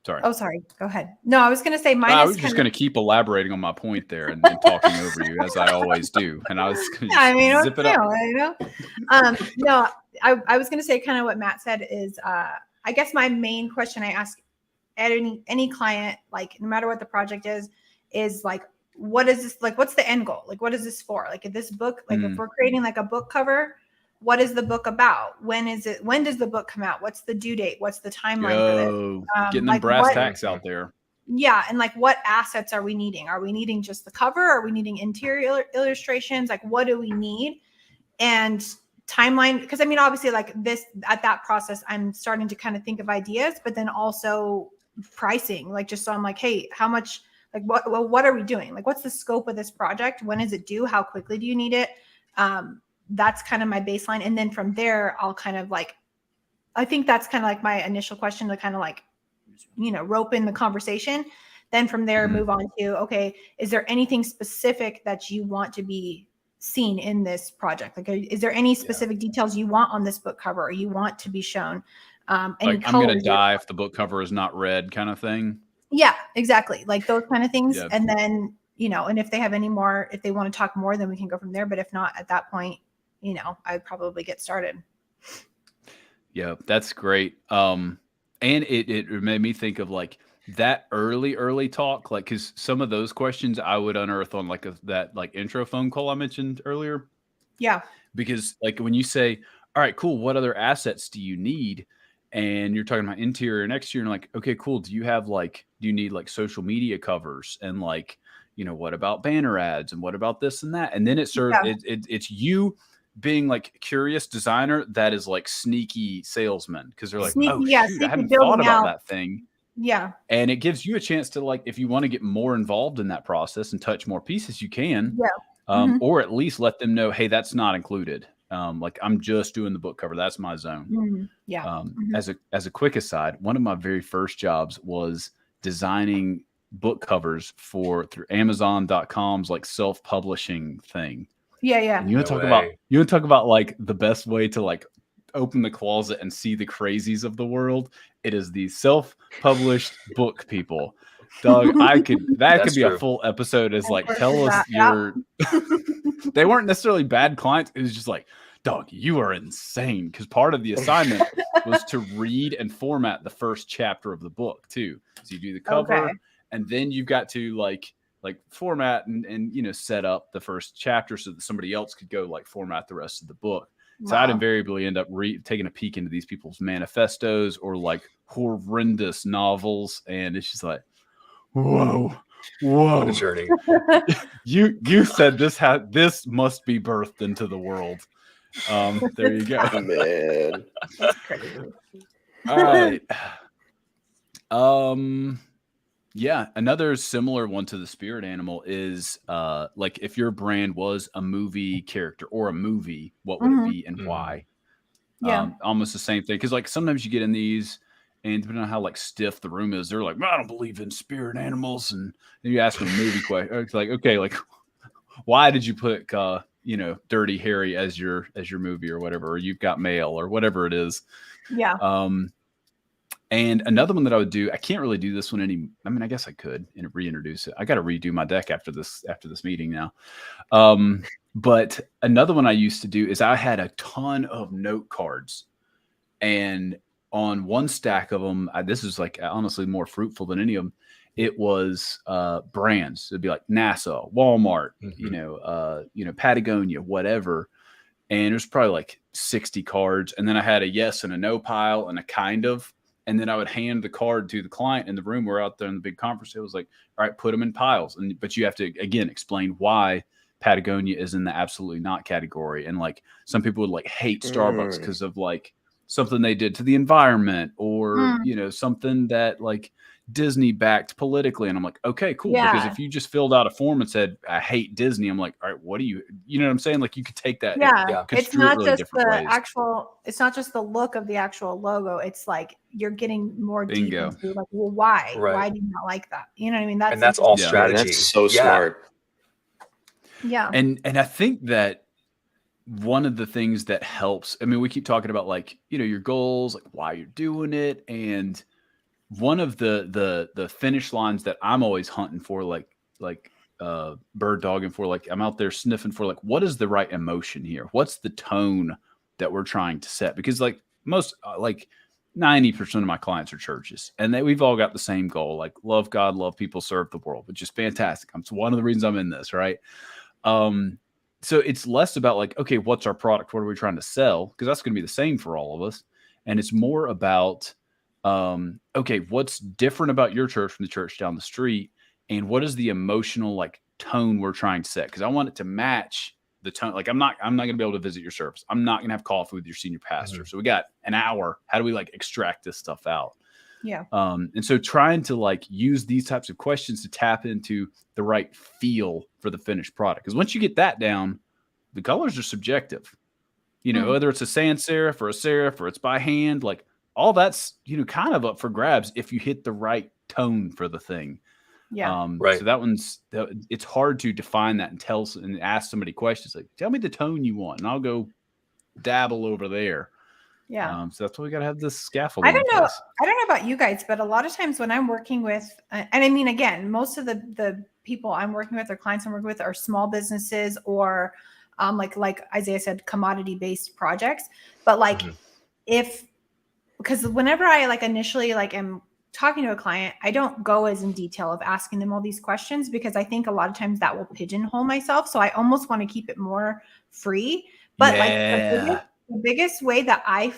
Sorry. Oh, sorry. Go ahead. No, I was going to say mine I is was just kind going of, to keep elaborating on my point there and talking over you as I always do. And I was going to I mean, zip it up. you know. No, I was going to say kind of what Matt said is, I guess my main question I ask at any client, like no matter what the project is like, what is this, like, what's the end goal? Like, what is this for? Like, if this book, like if we're creating like a book cover, what is the book about? When does the book come out? What's the due date? What's the timeline for this? Getting them Like brass what, tacks out there. yeah. And like, what assets are we needing? Are we needing just the cover? Are we needing interior illustrations? Like, what do we need? And timeline, because I mean, obviously like this, at that process, I'm starting to kind of think of ideas, but then also pricing, like, just so I'm like, hey, how much, like, what are we doing? Like, what's the scope of this project? When is it due? How quickly do you need it? That's kind of my baseline. And then from there, I'll kind of like, I think that's kind of like my initial question to kind of like, rope in the conversation. Then from there, move on to, okay, is there anything specific that you want to be seen in this project? Like, is there any specific details you want on this book cover or you want to be shown? Like, I'm going to die if the book cover is not red kind of thing. Yeah, exactly. Like those kind of things. Yeah. And then, and if they have any more, if they want to talk more, then we can go from there. But if not, at that point, I'd probably get started. Yeah, that's great. And it made me think of like that early talk, like, because some of those questions I would unearth on like that like intro phone call I mentioned earlier. Yeah. Because like when you say, all right, cool, what other assets do you need? And you're talking about interior and exterior, and like, okay, cool. Do you need like social media covers? And like, what about banner ads? And what about this and that? And then it's you being like curious designer that is like sneaky salesman, because they're like, shoot, I hadn't thought about that thing. Yeah. And it gives you a chance to, like, if you want to get more involved in that process and touch more pieces, you can. Yeah. Or at least let them know, hey, that's not included. Like, I'm just doing the book cover. That's my zone. Yeah. As a quick aside, one of my very first jobs was designing book covers through Amazon.com's like self-publishing thing. Yeah. And you want to talk about like the best way to like open the closet and see the crazies of the world. It is the self-published book people. Doug, that could be true. a full episode. Is like, tell us your. They weren't necessarily bad clients. It was just like, Doug, you are insane. Because part of the assignment was to read and format the first chapter of the book too. So you do the cover, and then you've got to like format and set up the first chapter so that somebody else could go like format the rest of the book. So I'd invariably end up taking a peek into these people's manifestos or like horrendous novels, and it's just like, whoa. What a journey. You said this must be birthed into the world. There you go. Man. That's crazy. All right. Yeah, another similar one to the spirit animal is like if your brand was a movie character or a movie, what would it be and why? Yeah. Almost the same thing. Because like sometimes you get in these, and depending on how like stiff the room is, they're like, I don't believe in spirit animals. And then you ask them a movie question. It's like, okay, like why did you put Dirty Harry as your movie or whatever, or You've Got Mail or whatever it is. Yeah. And another one that I would do, I can't really do this one I guess I could and reintroduce it. I got to redo my deck after this meeting now. But another one I used to do is I had a ton of note cards, and on one stack of them, this is like honestly more fruitful than any of them. It was brands. It'd be like NASA, Walmart, Patagonia, whatever. And there's probably like 60 cards. And then I had a yes and a no pile and a kind of. And then I would hand the card to the client in the room. We're out there in the big conference. It was like, all right, put them in piles. But you have to, again, explain why Patagonia is in the absolutely not category. And like some people would like hate Starbucks because of like something they did to the environment or, something that like Disney backed politically. And I'm like, okay, cool. Yeah. Because if you just filled out a form and said, I hate Disney, I'm like, all right, what do you know what I'm saying? Like you could take that. Yeah. It's not really just it's not just the look of the actual logo. It's like you're getting more deep into like, well, why? Right. Why do you not like that? You know what I mean? And that's all strategy. That's so smart. Yeah. And I think that one of the things that helps, I mean, we keep talking about like, your goals, like why you're doing it. And one of the finish lines that I'm always hunting for, like bird dogging for, like I'm out there sniffing for, like, what is the right emotion here? What's the tone that we're trying to set? Because like most, like 90% of my clients are churches, and we've all got the same goal, like love God, love people, serve the world, which is fantastic. It's one of the reasons I'm in this, right? So it's less about like, okay, what's our product? What are we trying to sell? Because that's going to be the same for all of us. And it's more about, okay, what's different about your church from the church down the street? And what is the emotional like tone we're trying to set? Because I want it to match the tone. Like I'm not going to be able to visit your service. I'm not going to have coffee with your senior pastor. So we got an hour. How do we like extract this stuff out? Yeah. And so trying to like use these types of questions to tap into the right feel for the finished product. Because once you get that down, the colors are subjective. You know, whether it's a sans serif or a serif or it's by hand, like all that's, you know, kind of up for grabs if you hit the right tone for the thing. Yeah. So it's hard to define that and ask somebody questions like, tell me the tone you want, and I'll go dabble over there. Yeah. So that's why we got to have this scaffolding. I don't know about you guys, but a lot of times when I'm working with, and I mean, again, most of the people I'm working with or clients I'm working with are small businesses or like Isaiah said, commodity based projects. But like because whenever I like initially like am talking to a client, I don't go as in detail of asking them all these questions because I think a lot of times that will pigeonhole myself. So I almost want to keep it more free. But like the biggest way that I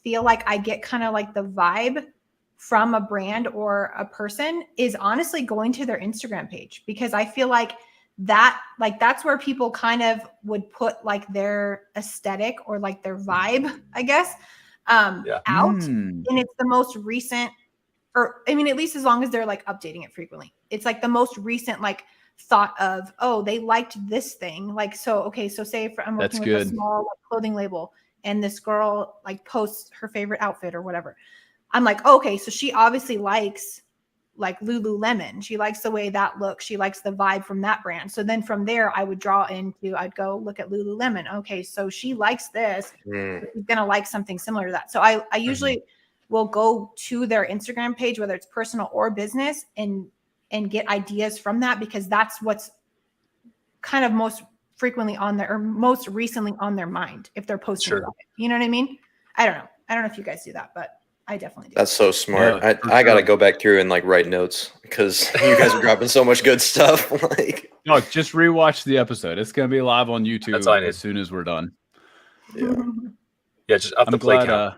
feel like I get kind of like the vibe from a brand or a person is honestly going to their Instagram page, because I feel like that's where people kind of would put like their aesthetic or like their vibe, I guess, out. And it's the most recent, or I mean, at least as long as they're like updating it frequently, it's like the most recent like thought of, oh, they liked this thing. Like, so, okay. So say if I'm working with a small like, clothing label and this girl like posts her favorite outfit or whatever. I'm like, okay, so she obviously likes like Lululemon. She likes the way that looks. She likes the vibe from that brand. So then from there, I'd go look at Lululemon. Okay, so she likes this. She's going to like something similar to that. So I usually will go to their Instagram page, whether it's personal or business, and get ideas from that, because that's what's kind of most frequently on there or most recently on their mind if they're posting about it. You know what I mean? I don't know if you guys do that, but I definitely do. That's so smart. I got to go back through and like write notes because you guys are dropping so much good stuff. Like, no, just rewatch the episode. It's going to be live on YouTube as soon as we're done. Yeah, just up the play count.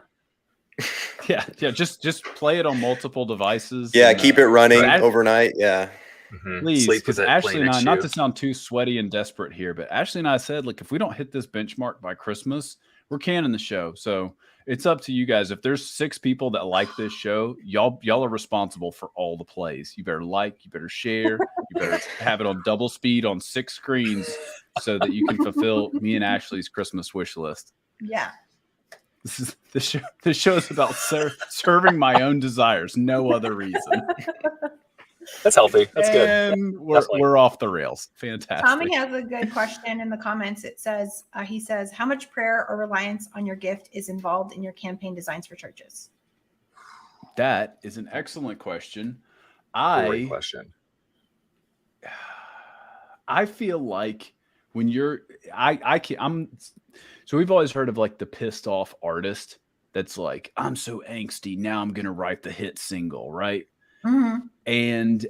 Just play it on multiple devices. Yeah, keep it running overnight. Yeah. Please, because Ashley and I, not to sound too sweaty and desperate here, but Ashley and I said, like, if we don't hit this benchmark by Christmas, we're canning the show. So it's up to you guys. If there's 6 people that like this show, y'all are responsible for all the plays. You better like, you better share, you better have it on double speed on 6 screens so that you can fulfill me and Ashley's Christmas wish list. Yeah. This show is about serving my own desires, no other reason. That's healthy. That's good. And we're off the rails. Fantastic. Tommy has a good question in the comments. It says, he says, how much prayer or reliance on your gift is involved in your campaign designs for churches? That is an excellent question. Great question. I feel like when so we've always heard of like the pissed off artist that's like, I'm so angsty, now I'm going to write the hit single, right? And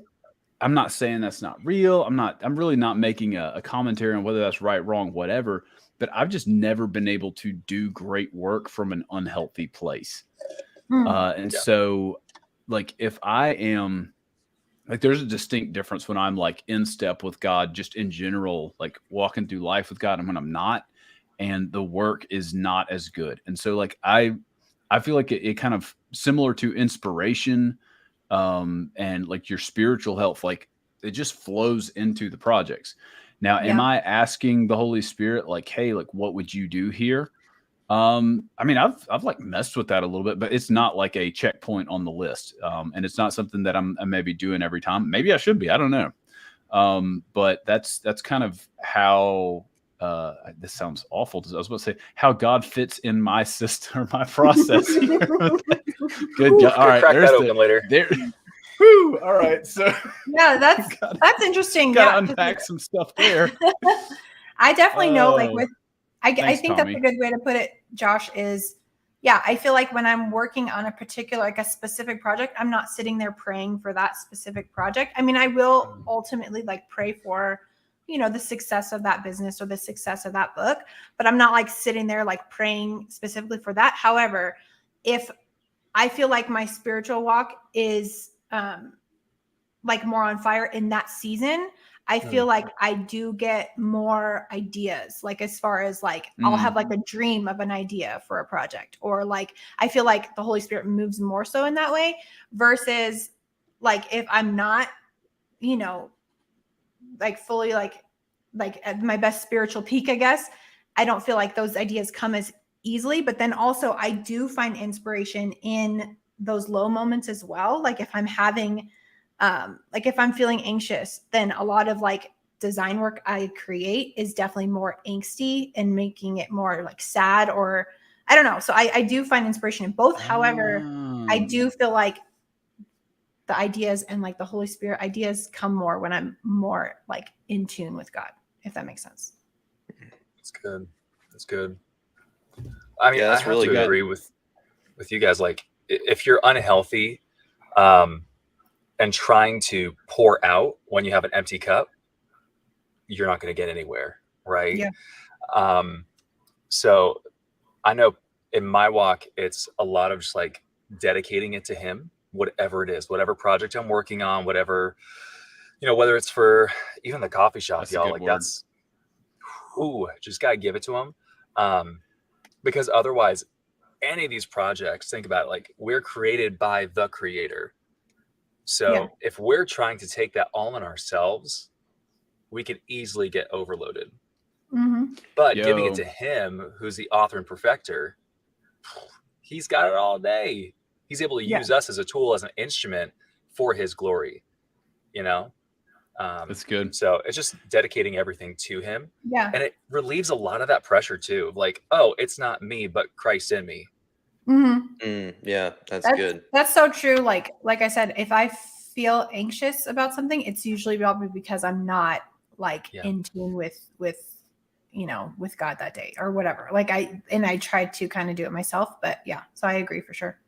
I'm not saying that's not real. I'm really not making a commentary on whether that's right, wrong, whatever, but I've just never been able to do great work from an unhealthy place. So like, if I am like, there's a distinct difference when I'm like in step with God, just in general, like walking through life with God, and when I'm not, and the work is not as good. And so like, I feel like it kind of similar to inspiration, and like your spiritual health, like it just flows into the projects. Now, am I asking the Holy Spirit, like, hey, like, what would you do here? I mean, I've like messed with that a little bit, but it's not like a checkpoint on the list. And it's not something that I'm maybe doing every time. Maybe I should be, I don't know. But that's kind of how this sounds awful. I was about to say how God fits in my system or my process. Here. Good God. All right. Crack There's that open later. There. Woo. All right. So Yeah, that's interesting. Gotta Yeah, unpack some stuff there. I definitely know, like Oh, I thanks, think Tommy. that's a good way to put it, Josh, is yeah, I feel like when I'm working on a particular, like a specific project, I'm not sitting there praying for that specific project. I mean, I will ultimately like pray for, you know, the success of that business or the success of that book, but I'm not like sitting there like praying specifically for that. However, if I feel like my spiritual walk is like more on fire in that season, I feel like I do get more ideas, like as far as like I'll have like a dream of an idea for a project, or like I feel like the Holy Spirit moves more so in that way versus like if I'm not, you know, like fully like at my best spiritual peak, I guess, I don't feel like those ideas come as easily. But then also I do find inspiration in those low moments as well. Like if I'm having like if I'm feeling anxious, then a lot of like design work I create is definitely more angsty and making it more like sad, or I don't know. So I do find inspiration in both. However, I do feel like the ideas and like the Holy Spirit ideas come more when I'm more like in tune with God, if that makes sense. That's good. That's good. I mean, Yeah, that's I have really to good. agree with you guys. Like if you're unhealthy, and trying to pour out when you have an empty cup, you're not going to get anywhere, right? Yeah. So I know in my walk, it's a lot of just like dedicating it to Him, whatever it is, whatever project I'm working on, whatever, you know, whether it's for even the coffee shop, That's a y'all, good like word. that's, just got to give it to Him. Because otherwise, any of these projects, think about it, like we're created by the Creator. So if we're trying to take that all on ourselves, we could easily get overloaded. Mm-hmm. But giving it to Him, who's the author and perfecter, He's got it all day. He's able to use us as a tool, as an instrument for His glory, you know? That's good. So it's just dedicating everything to Him. Yeah. And it relieves a lot of that pressure too. Like, oh, it's not me, but Christ in me. Mm-hmm. Yeah, that's good. That's so true. Like I said, if I feel anxious about something, it's usually probably because I'm not like in tune with you know, with God that day or whatever. Like I tried to kind of do it myself, but yeah, so I agree for sure.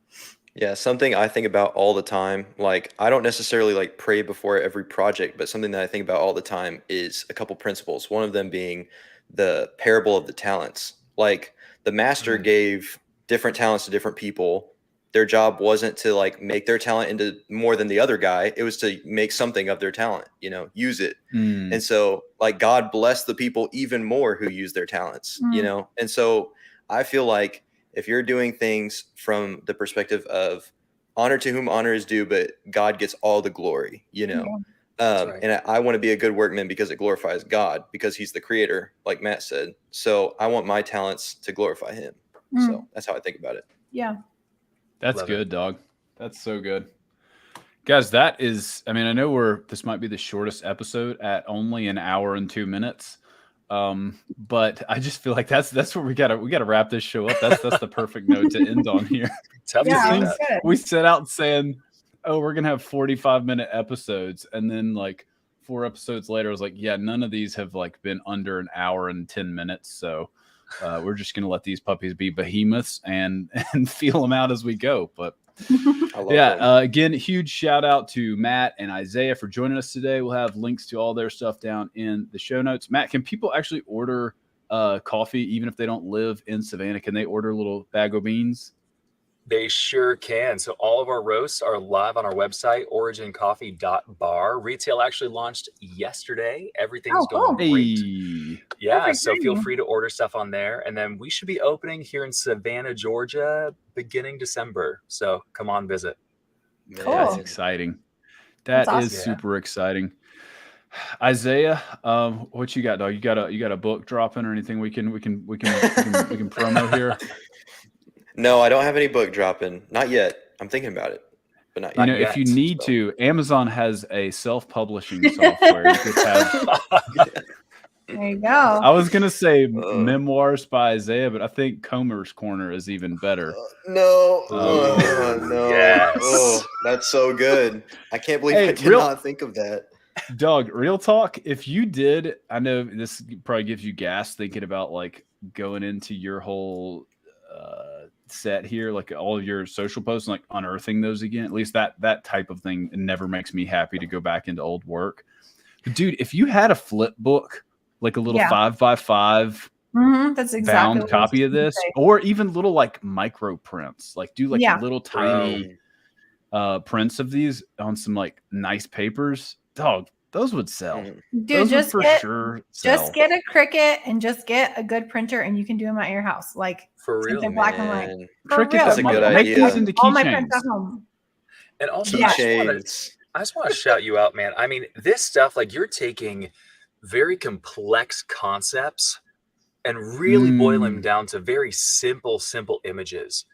Yeah, something I think about all the time, like I don't necessarily like pray before every project, but something that I think about all the time is a couple principles. One of them being the parable of the talents. Like the master gave different talents to different people. Their job wasn't to like make their talent into more than the other guy. It was to make something of their talent, you know, use it. And so like God blessed the people even more who use their talents, you know? And so I feel like if you're doing things from the perspective of honor to whom honor is due, but God gets all the glory, you know? And I want to be a good workman because it glorifies God, because He's the Creator, like Matt said. So I want my talents to glorify Him. So that's how I think about it. Yeah. That's good, dog. That's so good. Guys, that is, I mean, I know this might be the shortest episode at only an hour and 2 minutes. But I just feel like that's where we gotta wrap this show up. That's the perfect note to end on here. We set out saying, oh, we're gonna have 45-minute episodes, and then like 4 episodes later, I was like, yeah, none of these have like been under an hour and 10 minutes. So we're just gonna let these puppies be behemoths and feel them out as we go. But again, huge shout out to Matt and Isaiah for joining us today. We'll have links to all their stuff down in the show notes. Matt, can people actually order coffee even if they don't live in Savannah? Can they order a little bag of beans? They sure can. So all of our roasts are live on our website, origincoffee.bar. Retail actually launched yesterday. Everything's going great. Yeah, so feel free to order stuff on there. And then we should be opening here in Savannah, Georgia, beginning December. So come on, visit. Cool. That's exciting. That's awesome. Super exciting. Isaiah, what you got, dog? You got a book dropping or anything we can promo here? No, I don't have any book dropping. Not yet. I'm thinking about it, but not yet. You know, if you need to, Amazon has a self-publishing software. You could have There you go. I was gonna say memoirs by Isaiah, but I think Comer's Corner is even better. No. Oh, No. yes. Oh, that's so good. I can't believe I did not think of that. Doug, real talk. If you did, I know this probably gives you gas thinking about like going into your whole set here, like all of your social posts, and like unearthing those again. At least that type of thing never makes me happy to go back into old work. But dude, if you had a flip book, like a little 5x5 that's exactly bound copy of this, or even little like micro prints, like do like little tiny prints of these on some like nice papers, dog, those would sell. Dude, those just would get, sure sell. Just get a Cricut and just get a good printer, and you can do them at your house, like for real, black and white. Cricut, that's a good idea. Make these into All my prints keychains. at home. And also, keychains. I just want to shout you out, man. I mean, this stuff, like you're taking very complex concepts and really boil them down to very simple images.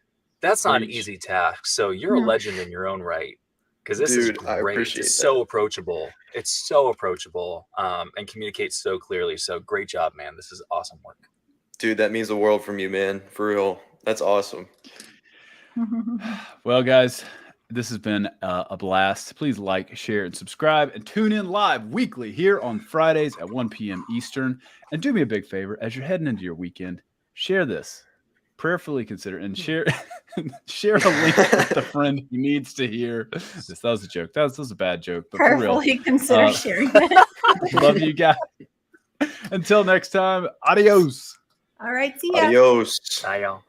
That's not an easy task. So you're a legend in your own right. Because this is great. It's so approachable. It's so approachable and communicates so clearly. So great job, man. This is awesome work. Dude, that means the world from you, man. For real. That's awesome. Well, guys, this has been a blast. Please like, share, and subscribe, and tune in live weekly here on Fridays at 1 p.m. Eastern. And do me a big favor, as you're heading into your weekend, share this. Prayerfully consider and share a link with a friend who needs to hear this. That was a joke. That was a bad joke, but for real. Prayerfully consider sharing it. Love you guys. Until next time, adios. All right, see ya. Adios. Bye, y'all.